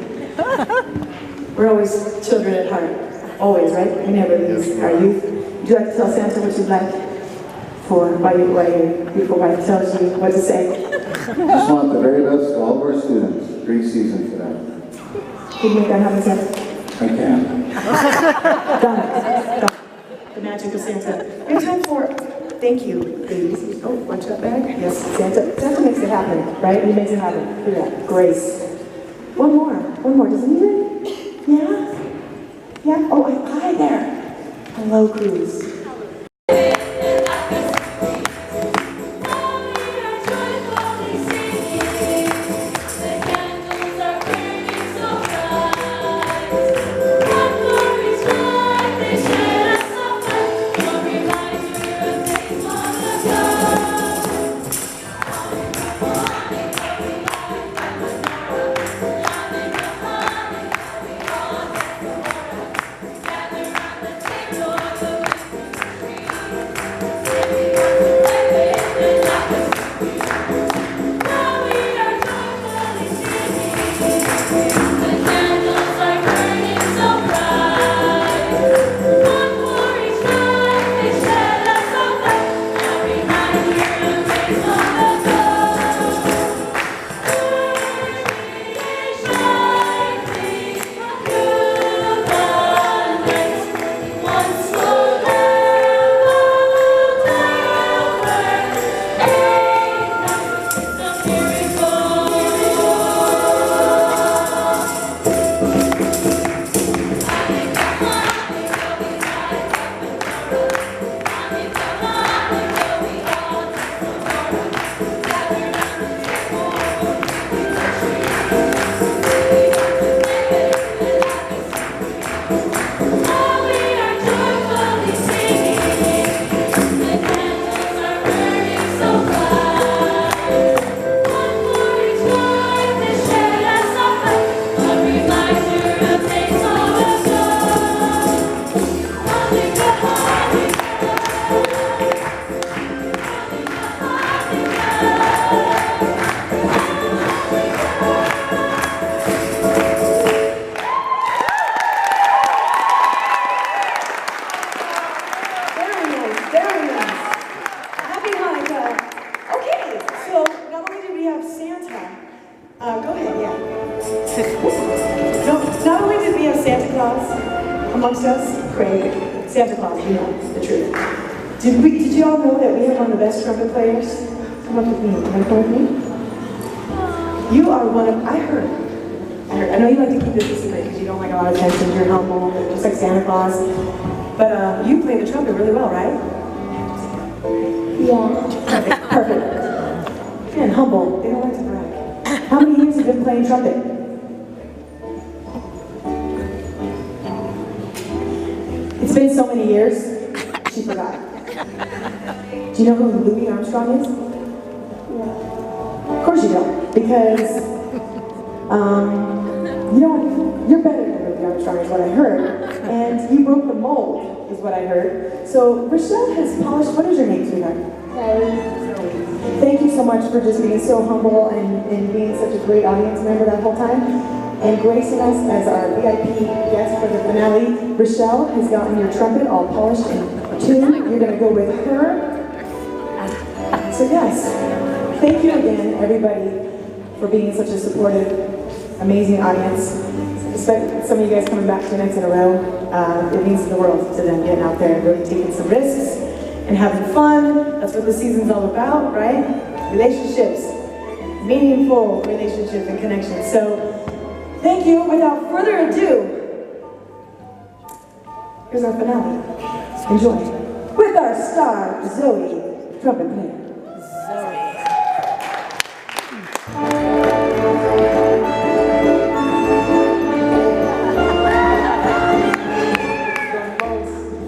we're always children at heart. Always, right? We never lose our youth. Would you like to tell Santa what you'd like while your beautiful wife tells you what to say? Just want the very best for all of our students. Great season for them. Can you make that happen, Santa? I can. Done it. The magic of Santa. We have time for thank you, ladies. Oh, watch that bag. Yes, Santa makes it happen, right? He makes it happen. Look at that. Grace. One more. Does anyone? Yeah? Yeah? Oh, hi there. Hello, Cruz. Go ahead, yeah. No, not only did we have Santa Claus amongst us, Craig, Santa Claus, you know the truth. Did you all know that we have one of the best trumpet players? Come up with me. Come up with me. You are one of, I heard. I know you like to keep this a secret because you don't like a lot of attention, you're humble, just like Santa Claus. But you play the trumpet really well, right? Yeah. Perfect. And humble, they don't like to brag. How many years have you been playing trumpet? It's been so many years, she forgot. Do you know who Louis Armstrong is? Yeah. Of course you don't, because you know, you're better than Louis Armstrong is what I heard, and you broke the mold is what I heard. So Rochelle has polished, what is your name, sweetheart? Zoe. Thank you so much for just being so humble and being such a great audience member that whole time, and gracing us as our VIP guest for the finale. Rochelle has gotten your trumpet all polished and tuned. You're going to go with her. So yes, thank you again, everybody, for being such a supportive, amazing audience. Especially some of you guys coming back 2 nights in a row. It means the world to them getting out there and really taking some risks and having fun. That's what the season's all about, right? Relationships, meaningful relationships and connections. So thank you. Without further ado, here's our finale. Enjoy. With our star, Zoe, trumpet player.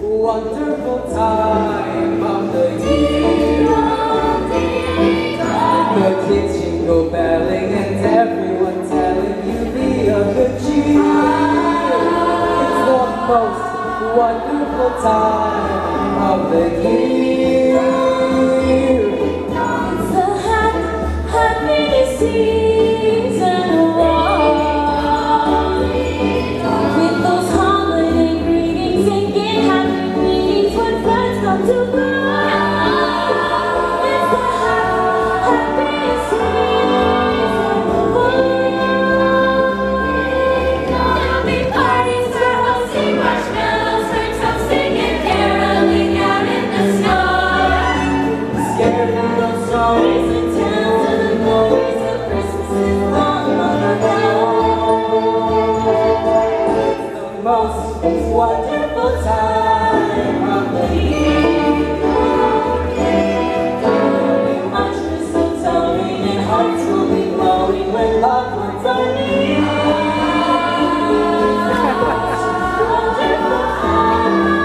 Wonderful time of the year. The kids jingle belling and everyone telling you be of good cheer. It's the most wonderful time of the year. It's the happiest season of all. With those holiday greetings and get happy meetings when friends come to go. It's the happiest season of all. There'll be parties for hosting, marshmallows for toasting, and caroling out in the snow. Scared little stories and tales of the glories of Christmases long, long ago. It's the most wonderful time of the year. There'll be much mistletoeing and hearts will be glowing when loved ones are near. Wonderful time of the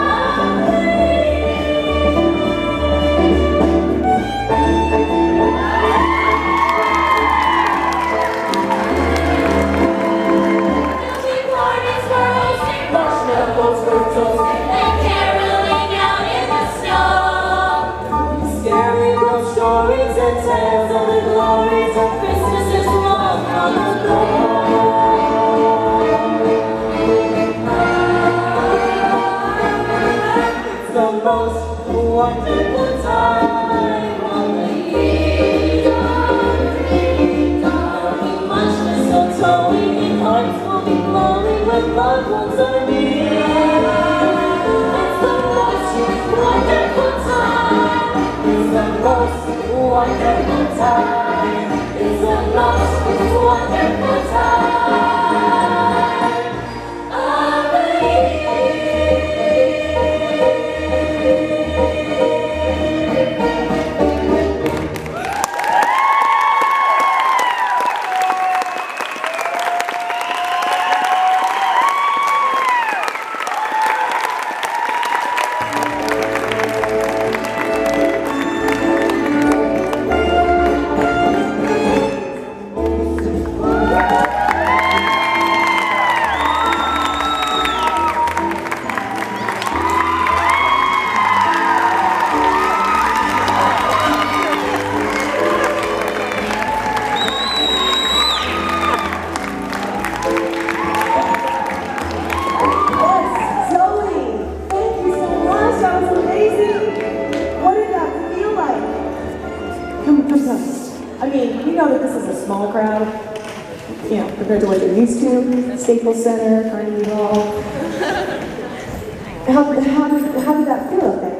marshmallows for toasting and caroling out in the snow. Scary ghost stories and tales of the glories of Christmases long, long ago. It's the most wonderful time of the year. There'll be much mistletoeing and hearts will be glowing when loved ones are near. It's the most wonderful time. It's the most wonderful time. It's the most wonderful time of the year. I mean, we know that this is a small crowd, you know, compared to what they're used to. Staples Center, Carnegie Hall. How did that feel up there?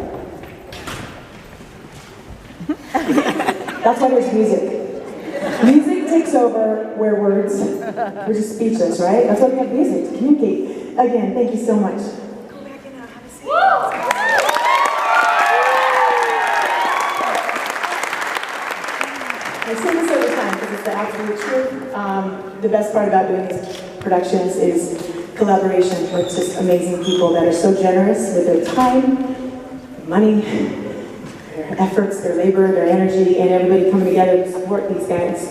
That's why there's music. Music takes over where words, we're just speechless, right? That's why we have music to communicate. Again, thank you so much. I say this every time because it's the absolute truth. The best part about doing these productions is collaboration with just amazing people that are so generous with their time, money, their efforts, their labor, their energy, and everybody coming together to support these guys.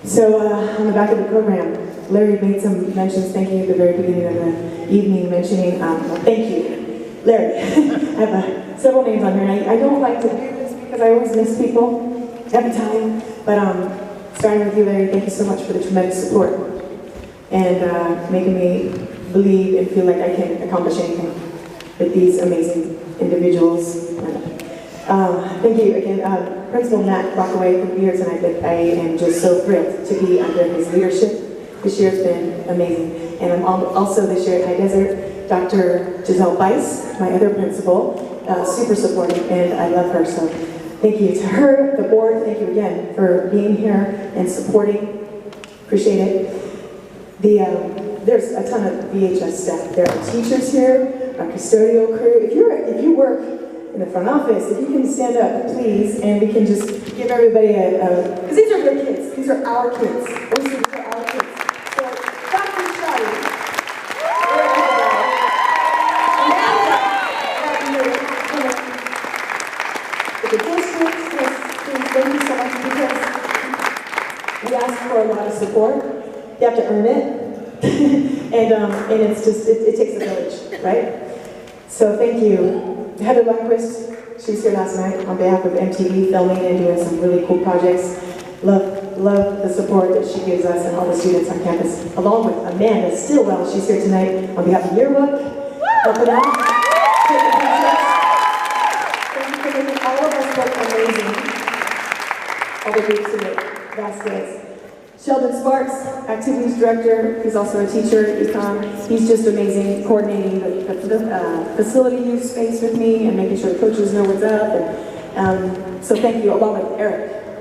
So on the back of the program, Larry made some mentions, thank you at the very beginning of the evening, mentioning, well, thank you, Larry. I have several names on here, and I don't like to do this because I always miss people every time, but starting with you, Larry, thank you so much for the tremendous support and making me believe and feel like I can accomplish anything with these amazing individuals. Thank you again, Principal Matt Rockaway for being here tonight. I am just so thrilled to be under his leadership. This year has been amazing. And I'm also this year at High Desert, Dr. Giselle Bice, my other principal, super supportive, and I love her. So thank you to her, the board, thank you again for being here and supporting. Appreciate it. There's a ton of VHS staff. There are teachers here, our custodial crew. If you work in the front office, if you can stand up, please, and we can just give everybody because these are your kids. These are our kids. These are our kids. So, Dr. Shadi, the district, please, thank you so much because we ask for a lot of support. You have to earn it, and it's just it takes a village, right? So thank you. Heather Lundquist, she was here last night on behalf of MTV, filming and doing some really cool projects. Love the support that she gives us and all the students on campus, along with Amanda Stillwell. She's here tonight on behalf of Yearbook. Helping out. Thank you for making all of us look amazing. All the groups today. Vasquez. Sheldon Sparks, Activities Director, he's also a teacher at Econ. He's just amazing, coordinating the facility use space with me and making sure the coaches know what's up. And, so thank you, along with Eric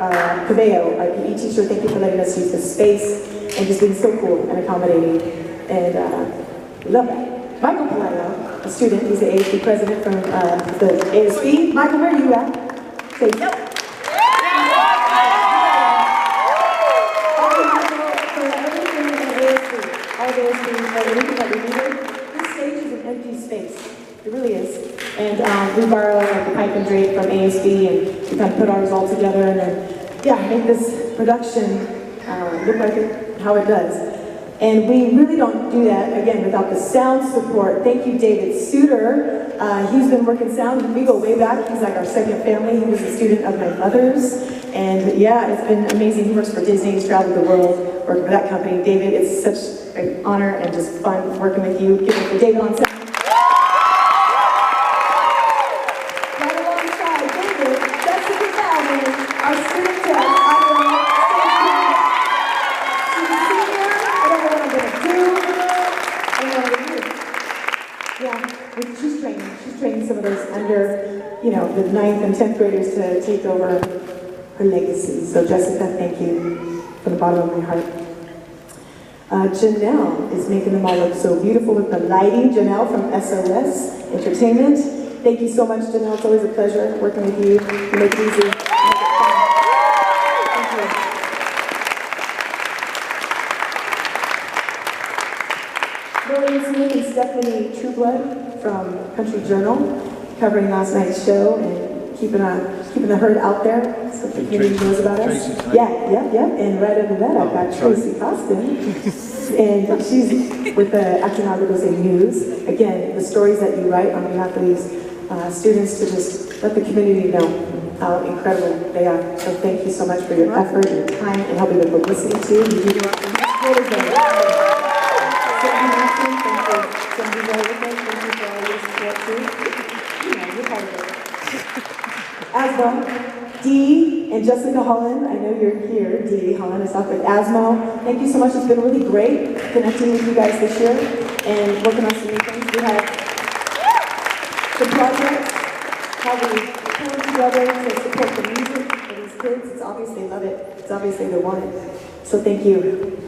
Cabello, our PE teacher. Thank you for letting us use this space and just being so cool and accommodating. And we love that. Michael Palermo, a student, he's the ASB president from the ASB. Michael, where are you at? Say yep. Everything that we needed. This stage is an empty space. It really is. And we borrow like the pipe and drape from ASB and we kind of put ours all together and then, yeah, make this production look like how it does. And we really don't do that, again, without the sound support. Thank you, David Suter. He's been working sound. We go way back. He's like our second family. He was a student of my mother's. And yeah, it's been amazing. He works for Disney. He's traveled the world, worked for that company. David, it's such an honor and just fun working with you. Give it for David on sound. Right alongside David, that's the Salmon, our student tech. She's training some of those under, you know, the 9th and 10th graders to take over her legacy. So Jessica, thank you from the bottom of my heart. Janelle is making them all look so beautiful with the lighting. Janelle from SOS Entertainment. Thank you so much, Janelle. It's always a pleasure working with you. You make it easy. Make it fun. Thank you. Lillian's name is Stephanie Trueblood from Country Journal, covering last night's show and keeping the herd out there so the community knows about us. Yeah. And right under that, I've got Tracy Costin, and she's with the Acton News. Again, the stories that you write on behalf of these students to just let the community know how incredible they are. So thank you so much for your effort and time and helping with publicity too. You do really good. As well, Dee and Jessica Holland, I know you're here. Dee Holland is off with Asmo. Thank you so much. It's been really great connecting with you guys this year and working on some new things. We had some projects, how we pulled together to support the music for these kids. It's obvious they love it. It's obvious they want it. So thank you.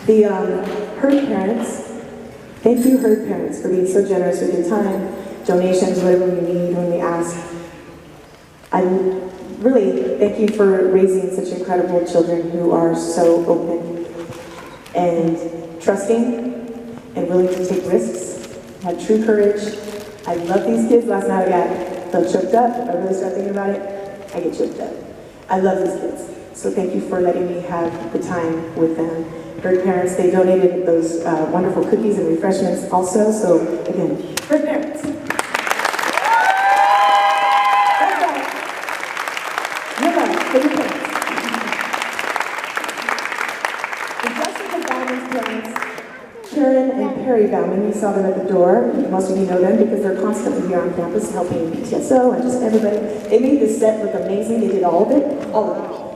The Herd parents, thank you Herd parents for being so generous with your time, donations, whatever we need when we ask. I really thank you for raising such incredible children who are so open and trusting and willing to take risks, have true courage. I love these kids. Last night I got choked up. If I really start thinking about it, I get choked up. I love these kids. So thank you for letting me have the time with them. Herd parents, they donated those wonderful cookies and refreshments also. So again, Herd parents. Bauman, we saw them at the door. Most of you know them because they're constantly here on campus helping TSO and just everybody. They made this set look amazing. They did all of it.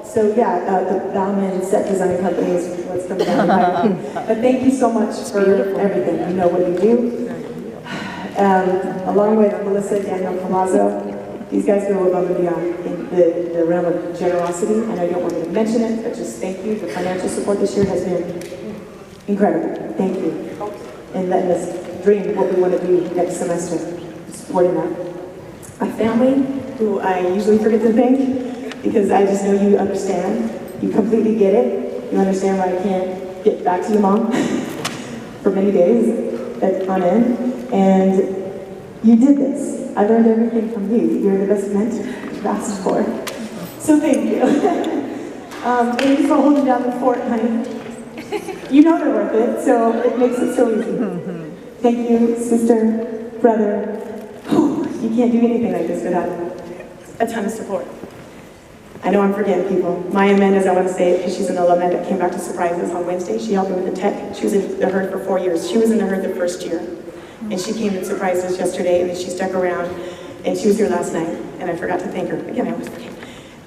So yeah, the Bauman Set Design Company is what's coming down the pipe. But thank you so much for everything. You know what you do. Along with Melissa, Daniel, Palazzo, these guys go above and beyond in the realm of generosity. I know you don't want me to mention it, but just thank you. The financial support this year has been incredible. Thank you. And letting us dream what we want to do next semester, supporting that. My family, who I usually forget to thank, because I just know you understand. You completely get it. You understand why I can't get back to you, Mom, for many days on end. And you did this. I learned everything from you. You're the best mentor I've asked for. So thank you. Thank you for holding down the fort, honey. You know they're worth it, so it makes it so easy. Thank you, sister, brother. You can't do anything like this without a ton of support. I know I'm forgetting people. Maya Mendez, I want to say it because she's an alumni that came back to surprise us on Wednesday. She helped me with the tech. She was in the Herd for 4 years. She was in the Herd the first year. And she came and surprised us yesterday, and then she stuck around, and she was here last night, and I forgot to thank her. Again, I always forget.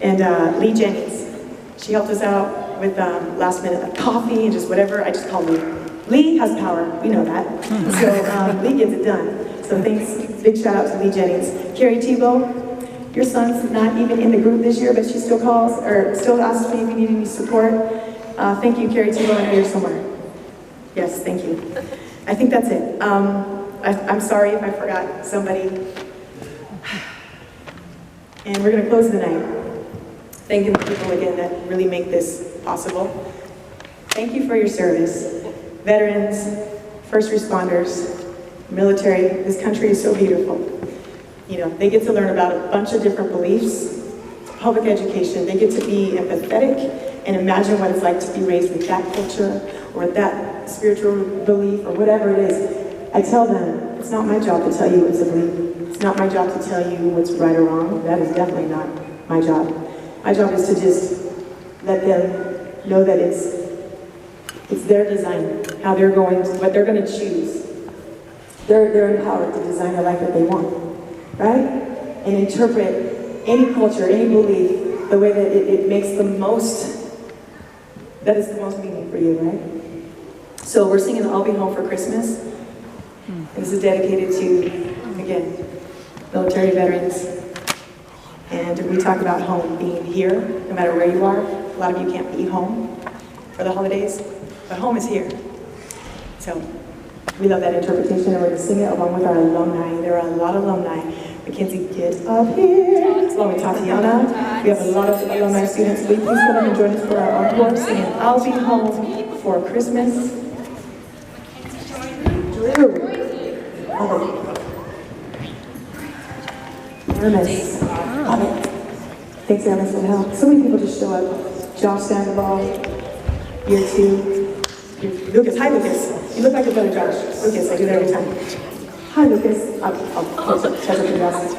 And Lee Jennings, she helped us out with last minute like coffee and just whatever. I just call Lee. Lee has power, we know that. So Lee gets it done. So thanks, big shout out to Lee Jennings. Carrie Tebow, your son's not even in the group this year, but she still calls, or still asks me if you need any support. Thank you, Carrie Tebow, I know you're somewhere. Yes, thank you. I think that's it. I'm sorry if I forgot somebody. And we're gonna close the night. Thanking the people again that really make this possible. Thank you for your service. Veterans, first responders, military, this country is so beautiful. You know, they get to learn about a bunch of different beliefs, public education, they get to be empathetic and imagine what it's like to be raised with that culture or that spiritual belief or whatever it is. I tell them, it's not my job to tell you what's a belief. It's not my job to tell you what's right or wrong. That is definitely not my job. My job is to just let them know that it's their design, how they're going to, what they're going to choose. They're empowered to design a life that they want, right? And interpret any culture, any belief, the way that it makes the most, that is the most meaning for you, right? So we're singing I'll Be Home for Christmas. And this is dedicated to, again, military veterans. And we talk about home being here, no matter where you are. A lot of you can't be home for the holidays, but home is here. So we love that interpretation, and we're going to sing it along with our alumni. There are a lot of alumni. Mackenzie, get up here. Along with Tatiana. We have a lot of alumni students. Will you please come in and join us for our encore singing I'll Be Home for Christmas. Drew. Ernest. Love it. Thanks, Ernest, for the help. So many people just show up. Josh Sandoval, year 2. Lucas, hi Lucas. You look like your brother Josh. Lucas, I do that every time. Hi Lucas. I'll catch up your glasses.